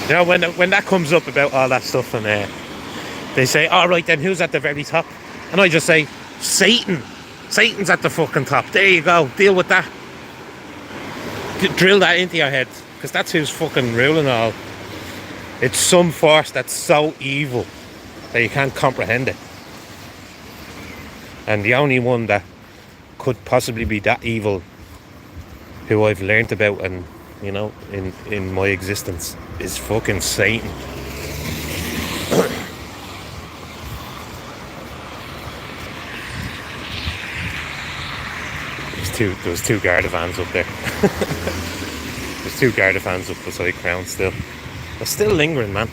You know, when that comes up about all that stuff and they say, all right, then who's at the very top? And I just say, Satan. Satan's at the fucking top. There you go. Deal with that. Drill that into your head. Because that's who's fucking ruling all. It's some force that's so evil that you can't comprehend it. And the only one that could possibly be that evil who I've learnt about and, you know, in my existence is fucking Satan. There was two Garda vans up there. There's two Garda vans up beside Crown still. They're still lingering, man.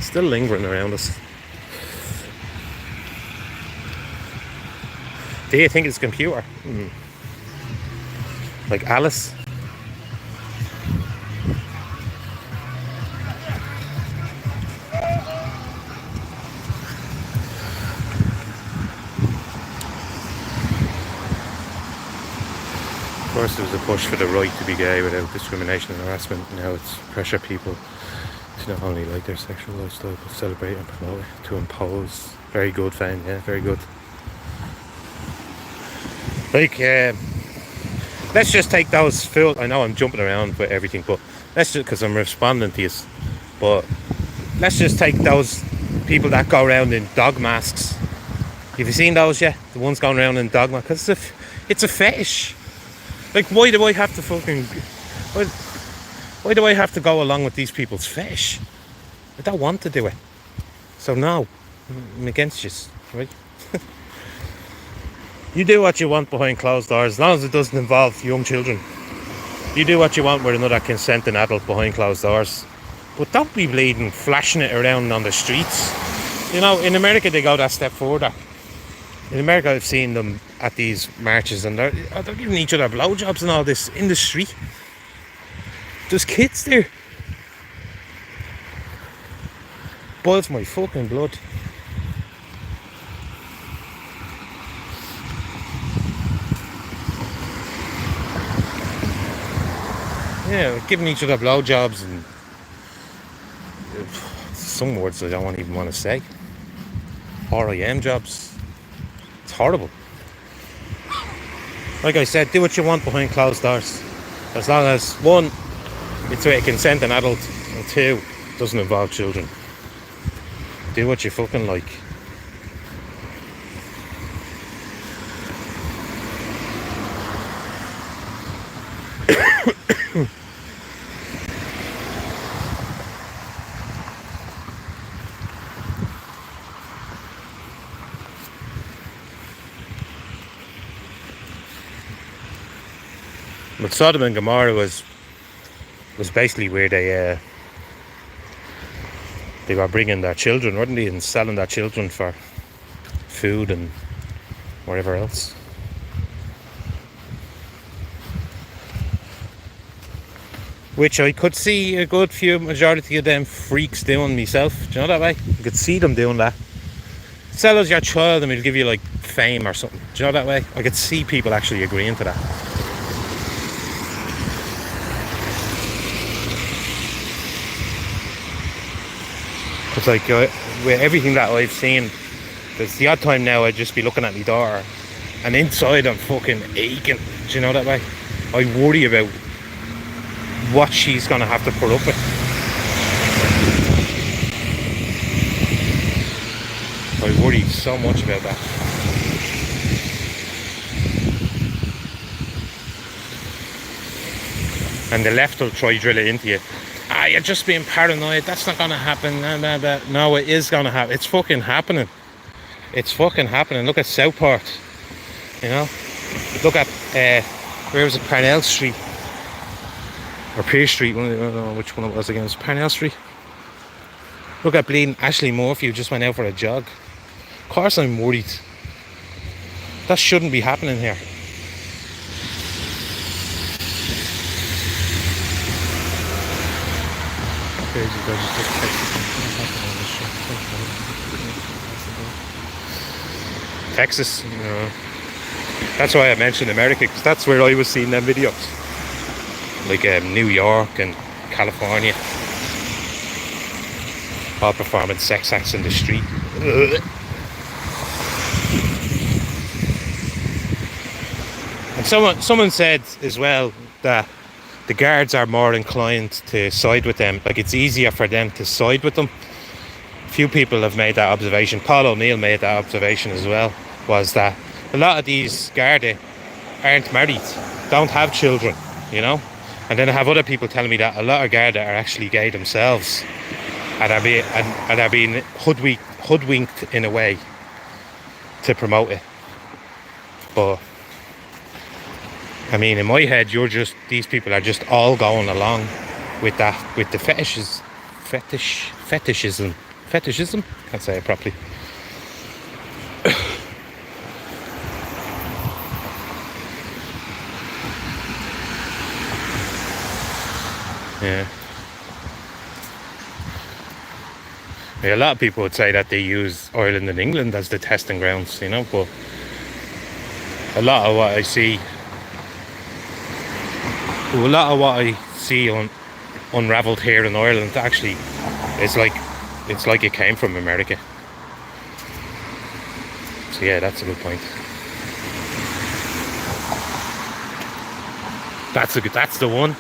Still lingering around us. Do you think it's a computer? Like Alice? Of course there was a push for the right to be gay without discrimination and harassment. Now it's pressure people to not only like their sexual lifestyle but celebrate and promote it, to impose. Very good, Fane, yeah, very good. Like, let's just take those full. I know I'm jumping around with everything, but let's just, because I'm responding to you, but let's just take those people that go around in dog masks. Have you seen those yet? The ones going around in dog masks? Because it's a fetish. Like, why do I have to fucking... Why do I have to go along with these people's fetish? I don't want to do it. So no, I'm against you, right? You do what you want behind closed doors, as long as it doesn't involve young children. You do what you want with another consenting adult behind closed doors. But don't be bleeding, flashing it around on the streets. You know, in America they go that step further. In America I've seen them at these marches and they're giving each other blowjobs and all this in the street. There's kids there. Boils my fucking blood. Yeah, giving each other blowjobs and some words I don't even want to say. RIM jobs. It's horrible. Like I said, do what you want behind closed doors. As long as, one, it's with a consenting adult, and two, it doesn't involve children. Do what you fucking like. But Sodom and Gomorrah was basically where they were bringing their children, weren't they, and selling their children for food and whatever else. Which I could see a good few majority of them freaks doing myself. Do you know that way? You could see them doing that. Sell us your child and we'll give you like fame or something. Do you know that way? I could see people actually agreeing to that. It's like with everything that I've seen, there's the odd time now I'd just be looking at my daughter and inside I'm fucking aching. Do you know that way? I worry about what she's gonna have to put up with. I worry so much about that. And the left will try drill it into you. Ah, you're just being paranoid. That's not gonna happen. No, it is gonna happen. It's fucking happening. It's fucking happening. Look at Southport. You know. Look at where was it? Parnell Street or Pearse Street? I don't know which one it was again. It was Parnell Street. Look at bleeding Ashley Murphy, who just went out for a jog. Of course, I'm worried. That shouldn't be happening here. Texas, you know. That's why I mentioned America, because that's where I was seeing them videos. Like New York and California. All performing sex acts in the street. And someone said as well that the guards are more inclined to side with them. Like, it's easier for them to side with them. Few people have made that observation. Paul O'Neill made that observation as well, was that a lot of these Garda aren't married, don't have children, you know. And then I have other people telling me that a lot of Garda are actually gay themselves, and are being hoodwinked in a way to promote it. But I mean, in my head, these people are just all going along with that, with the fetishism. Can't say it properly. Yeah. A lot of people would say that they use Ireland and England as the testing grounds, you know, but a lot of what I see unravelled here in Ireland actually it's like it came from America. So yeah, that's a good point. That's the one.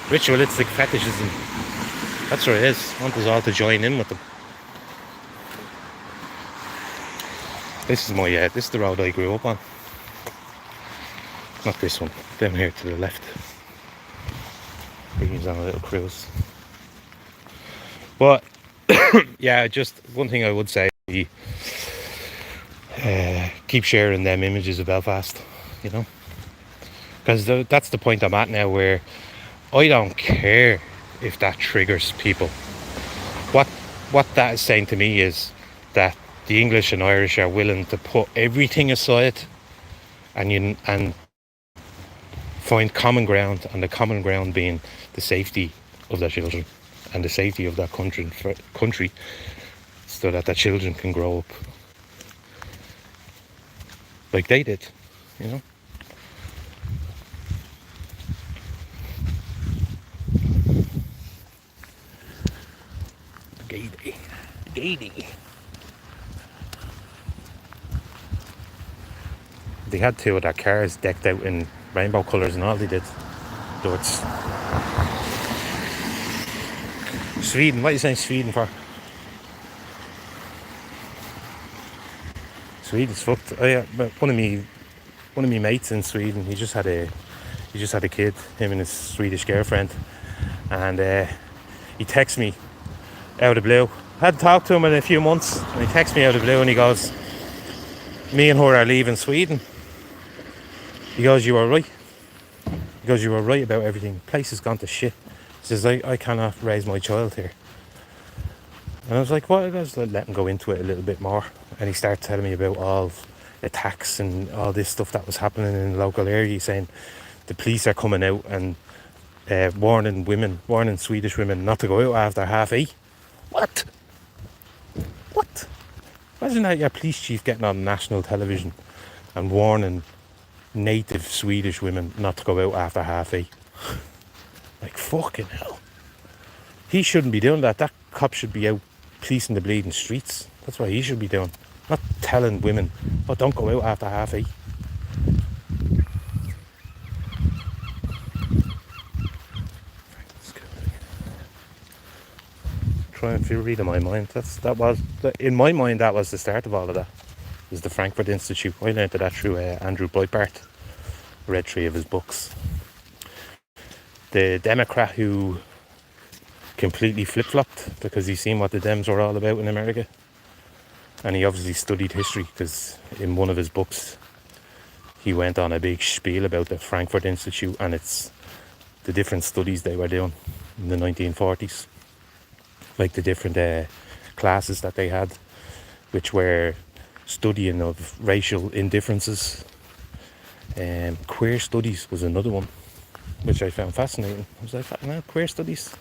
Ritualistic fetishism. That's what it is. I want us all to join in with them. This is the road I grew up on. Not this one. Down here to the left. Brings on a little cruise. But yeah, just one thing I would say: keep sharing them images of Belfast. You know, because that's the point I'm at now, where I don't care if that triggers people. What that is saying to me is that the English and Irish are willing to put everything aside and find common ground, and the common ground being the safety of their children and the safety of that country, so that their children can grow up like they did, you know. Gaiety. They had two of their cars decked out in rainbow colours and all they did. Dorts. Sweden, what are you saying Sweden for? Sweden's fucked. Oh yeah, but one of me mates in Sweden, he just had a kid, him and his Swedish girlfriend, and he texts me out of the blue. I hadn't talked to him in a few months, and he texts me out of the blue and he goes, "Me and her are leaving Sweden." He goes, "You were right." He goes, "You were right about everything. The place has gone to shit." He says, I cannot raise my child here. And I was like, "What?" I was let him go into it a little bit more. And he started telling me about all attacks and all this stuff that was happening in the local area, saying the police are coming out and warning Swedish women not to go out after 8:30. What? Imagine that your police chief getting on national television and warning native Swedish women not to go out after 8:30. Like, fucking hell. He shouldn't be doing that. That cop should be out policing the bleeding streets. That's what he should be doing. Not telling women, "Oh, don't go out after 8:30. trying to read in my mind. In my mind, that was the start of all of that. It was the Frankfurt Institute. I learned that through Andrew Breitbart. Read 3 of his books. The Democrat who completely flip-flopped because he seen what the Dems were all about in America. And he obviously studied history because in one of his books he went on a big spiel about the Frankfurt Institute and it's the different studies they were doing in the 1940s. Like the different classes that they had, which were studying of racial indifferences. Queer studies was another one, which I found fascinating. I was like, no, queer studies?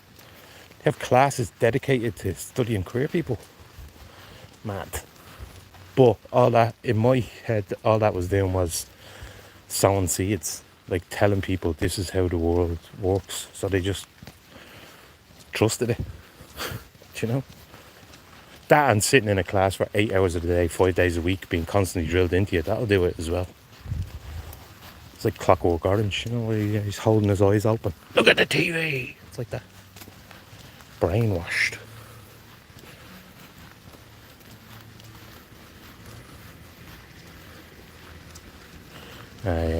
They have classes dedicated to studying queer people. Mad. But all that, in my head, all that was doing was sowing seeds. Like telling people this is how the world works. So they just trusted it. Do you know? That and sitting in a class for 8 hours a day, 5 days a week, being constantly drilled into you, that'll do it as well. It's like Clockwork Orange, you know, where he's holding his eyes open. Look at the TV! It's like that. Brainwashed.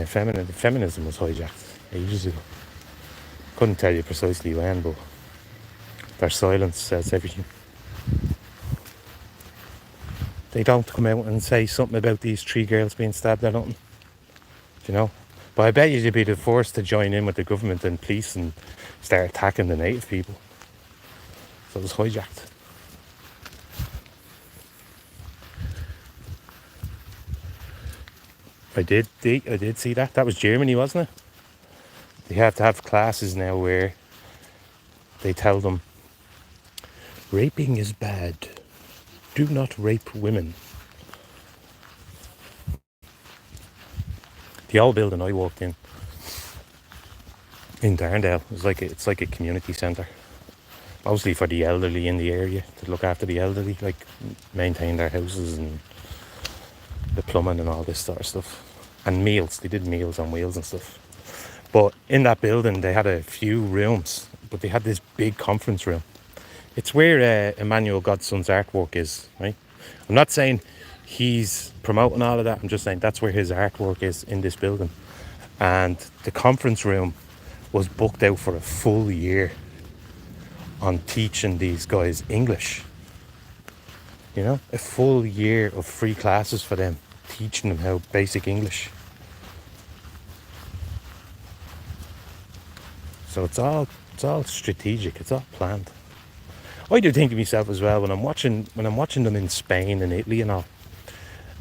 Feminism was hijacked ages ago. Couldn't tell you precisely when, but their silence says everything. They don't come out and say something about these 3 girls being stabbed or nothing. You know? But I bet you'd be the first to join in with the government and police and start attacking the native people. So it was hijacked. I did see that. That was Germany, wasn't it? They have to have classes now where they tell them raping is bad. Do not rape women. The old building I walked in Darndale, it's like a community centre. Mostly for the elderly in the area, to look after the elderly, like maintain their houses and the plumbing and all this sort of stuff. And meals, they did meals on wheels and stuff. But in that building they had a few rooms, but they had this big conference room. It's where Emmanuel Godson's artwork is, right? I'm not saying he's promoting all of that, I'm just saying that's where his artwork is, in this building. And the conference room was booked out for a full year on teaching these guys English. You know, a full year of free classes for them, teaching them how basic English. So it's all strategic, it's all planned. I do think to myself as well when I'm watching them in Spain and Italy and all,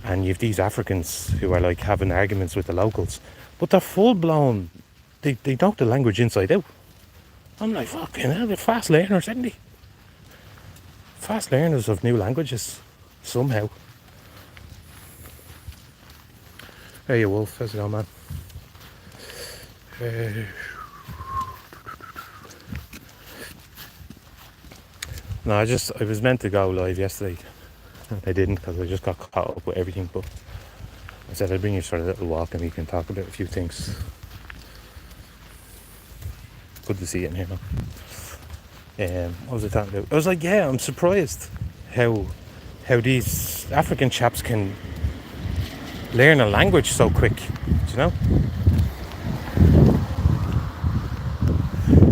and you've these Africans who are like having arguments with the locals, but they're full blown, they know the language inside out. I'm like, fucking hell, they're fast learners, aren't they? Fast learners of new languages, somehow. Hey, you Wolf, how's it going, man? No, I was meant to go live yesterday. I didn't because I just got caught up with everything, but I said I'd bring you for a little walk and we can talk about a few things. Good to see you in here, man. What was I talking about? I was like, yeah, I'm surprised how these African chaps can learn a language so quick, do you know?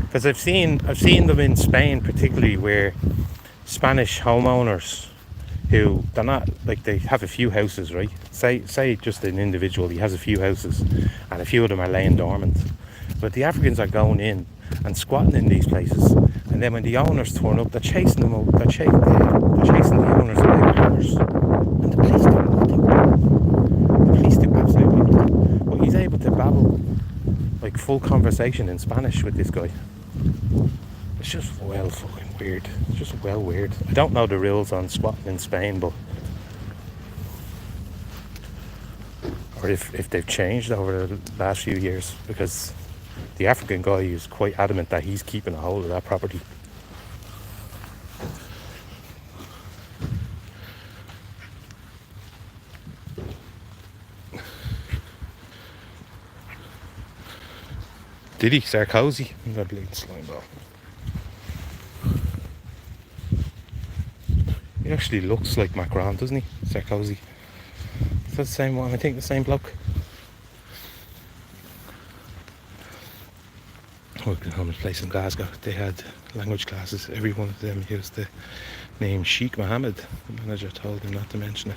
Because I've seen them in Spain particularly, where Spanish homeowners who, they're not, like, they have a few houses, right? Say just an individual, he has a few houses and a few of them are laying dormant. But the Africans are going in and squatting in these places, and then when the owners turn up, they're chasing them out, they're chasing the owners away with hammers. And the police do nothing. The police do absolutely nothing. But he's able to babble like full conversation in Spanish with this guy. It's just well fucking weird. It's just well weird. I don't know the rules on squatting in Spain, but or if they've changed over the last few years, because the African guy is quite adamant that he's keeping a hold of that property. Did he? Sarkozy? I'm gonna bleed slime ball. He actually looks like Macron, doesn't he? Sarkozy. Is that the same one? I think the same bloke. Worked at home place in Glasgow. They had language classes. Every one of them used the name Sheikh Mohammed. The manager told them not to mention it.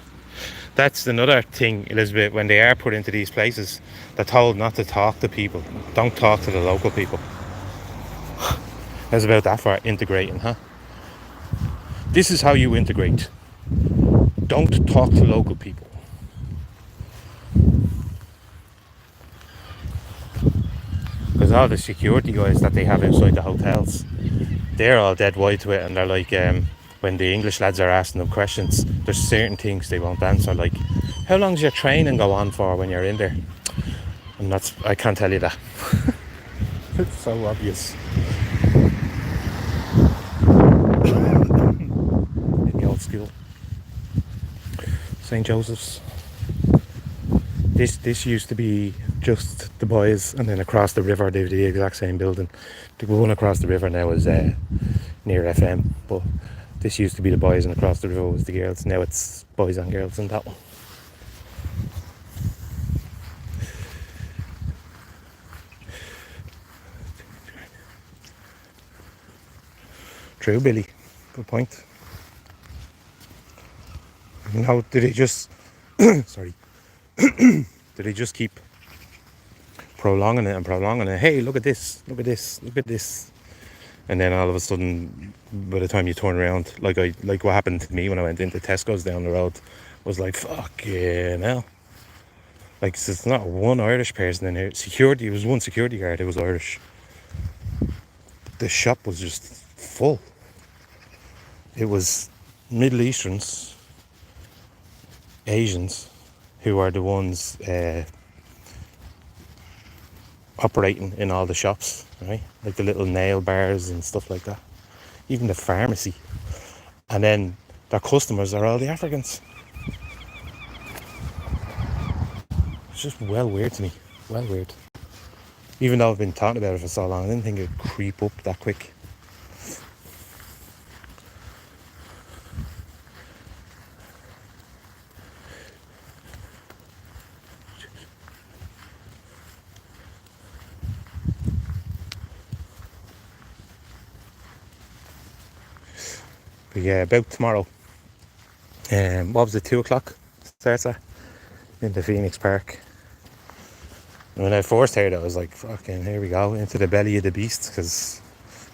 That's another thing, Elizabeth, when they are put into these places, they're told not to talk to people. Don't talk to the local people. How's about that for integrating, huh? This is how you integrate. Don't talk to local people. Because all the security guys that they have outside the hotels, they're all dead wide to it, and they're like, when the English lads are asking them questions, there's certain things they won't answer, like, how long does your training go on for when you're in there? And I can't tell you that. It's so obvious. In the old school. St. Joseph's. This used to be just the boys, and then across the river they were the exact same building. The one across the river now is near FM, but this used to be the boys, and across the river was the girls. Now it's boys and girls in that one. True, Billy. Good point. Now, did they just sorry? Did they just keep prolonging it and prolonging it? Hey, look at this! Look at this! Look at this! And then all of a sudden, by the time you turn around, like what happened to me when I went into Tesco's down the road, was like, fuck yeah, now. Like, there's not one Irish person in here. Security, it was one security guard who was Irish. The shop was just full. It was Middle Easterns, Asians, who are the ones operating in all the shops, right? Like the little nail bars and stuff like that. Even the pharmacy. And then their customers are all the Africans. It's just well weird to me. Well weird. Even though I've been talking about it for so long, I didn't think it'd creep up that quick. But yeah, about tomorrow. What was it, 2 o'clock? Starts at? Into Phoenix Park. And when I first heard it, I was like, fucking, here we go, into the belly of the beast. Because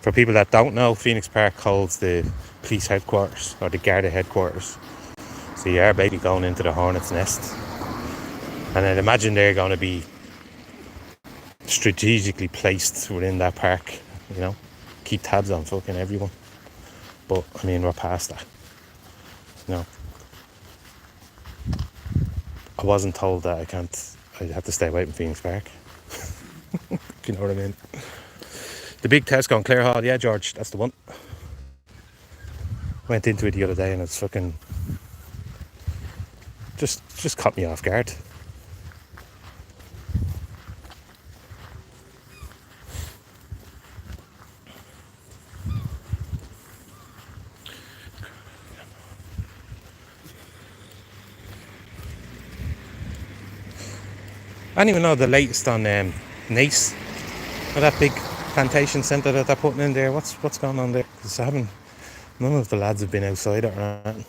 for people that don't know, Phoenix Park holds the police headquarters, or the Garda headquarters. So you are basically going into the hornet's nest. And I'd imagine they're going to be strategically placed within that park, you know, keep tabs on fucking everyone. But I mean, we're past that. No, I wasn't told that I'd have to stay away from Phoenix Park. You know what I mean? The big Tesco in Clare Hall, yeah, George, that's the one. Went into it the other day and it's fucking just caught me off guard. I don't even know the latest on Nice, or that big plantation centre that they're putting in there. What's going on there? Because none of the lads have been outside it or anything.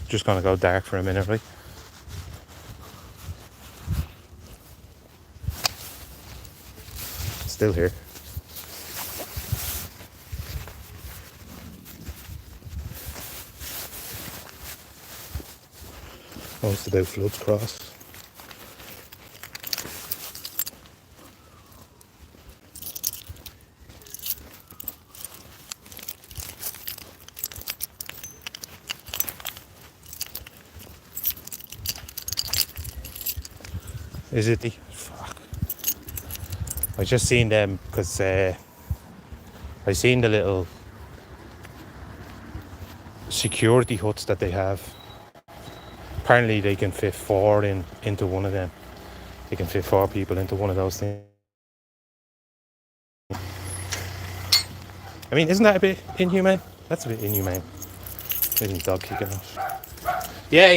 Just gonna go dark for a minute, right? Still here. Oh, it's about Floods Cross. Is it the? Fuck. I just seen them because I seen the little security huts that they have. Apparently they can fit 4 into one of them. They can fit 4 people into one of those things. I mean, isn't that a bit inhumane? That's a bit inhumane. Isn't dog kicking off? Yeah.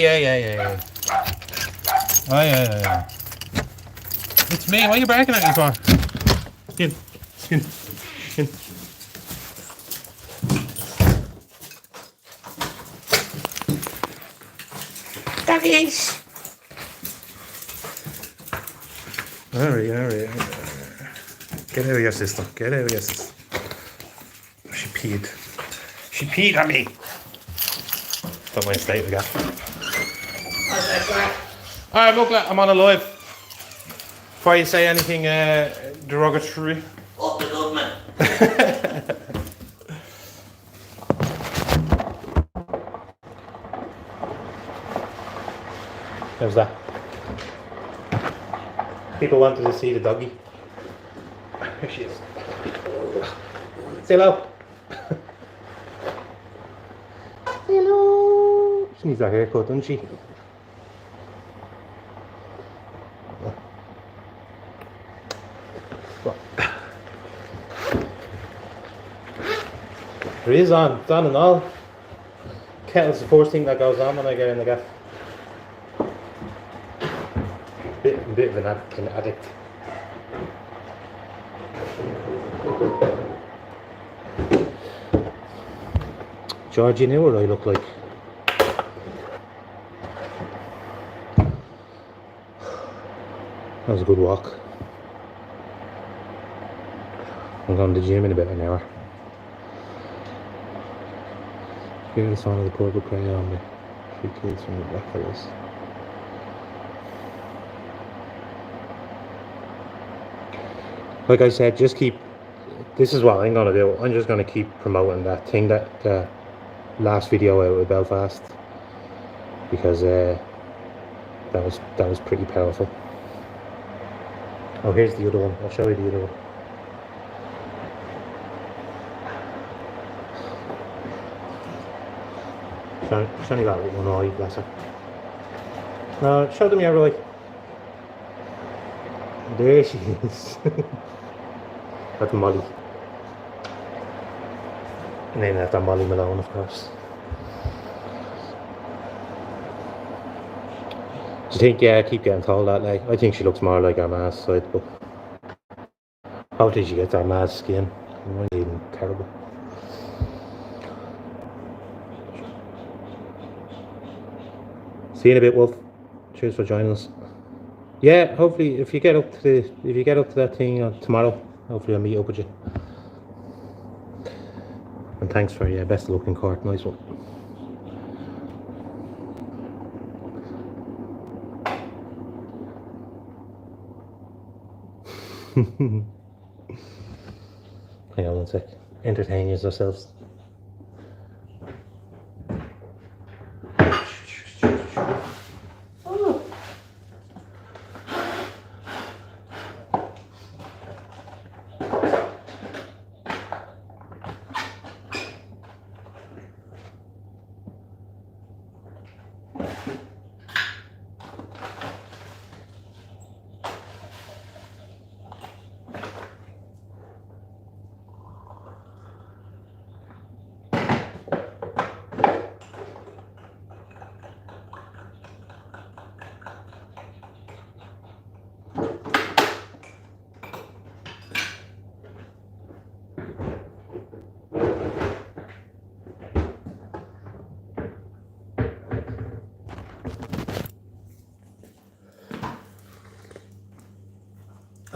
Oh yeah. It's me. What are you barking at me for? Skin. Doggies. Alright. Get out of your system. She peed on me. Don't mind state we got. Alright, look, I'm on a live. Before you say anything derogatory. Up the government. How's that? People wanted to see the doggy. Here she is. Say hello. Say hello. She needs a haircut, doesn't she? It is on. It's on and all. Kettle's the first thing that goes on when I get in the gaff. Bit of an addict. George, you know what I look like. That was a good walk. I'm going to the gym in about an hour. Hear the sound of the purple crayon with 3 kids from the black fellas. Like I said, just keep. This is what I'm gonna do. I'm just gonna keep promoting that thing, that last video out of Belfast, because that was pretty powerful. Oh, here's the other one. I'll show you the other one. She's only got one eye, bless her. Show them your eye. There she is. That's Molly. Named after Molly Malone, of course. Do you think, yeah, I keep getting told that, like, I think she looks more like Arma's side, but hopefully she gets Arma's skin. It might be even terrible. See you in a bit, Wolf. Cheers for joining us. Yeah, hopefully if you get up to that thing tomorrow, hopefully I'll meet up with you. And thanks for best of luck in court. Nice one. Hang on one sec. Entertain yourselves.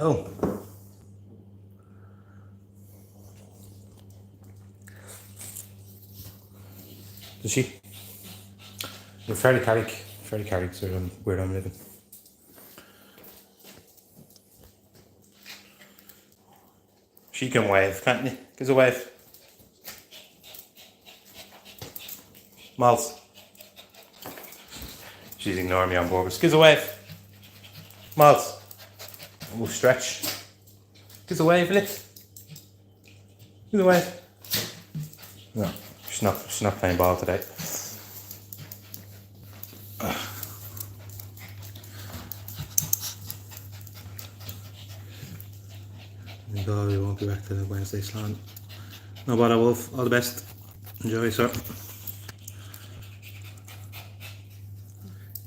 Oh. Does she? You're fairly Carrick, so where I'm living. She can wave, can't you? Give us a wave. Miles. She's ignoring me on purpose. Give us a wave. Miles. Oh, stretch. Give us a wave, Liz. Give us a wave. No. She's not playing ball today. God, we won't be back to the Wednesday salon. No bother, Wolf. All the best. Enjoy, sir.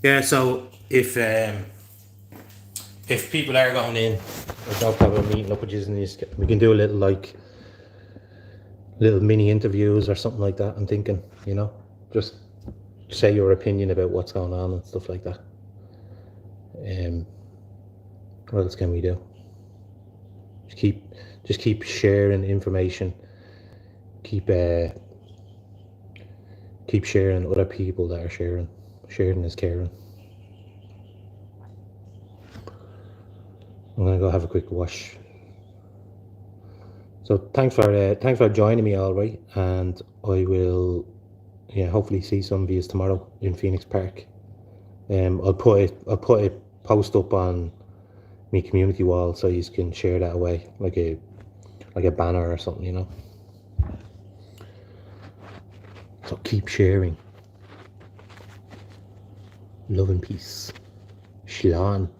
Yeah, so if people are going in, I don't have a meeting up with you, we can do a little little mini interviews or something like that. I'm thinking, you know, just say your opinion about what's going on and stuff like that. What else can we do? Just keep sharing information. Keep sharing other people that are sharing. Sharing is caring. I'm gonna go have a quick wash. So thanks for joining me, all right, and I will, hopefully see some of you tomorrow in Phoenix Park. I'll put a post up on my community wall so you can share that away like a banner or something, you know. So keep sharing. Love and peace. Shalom.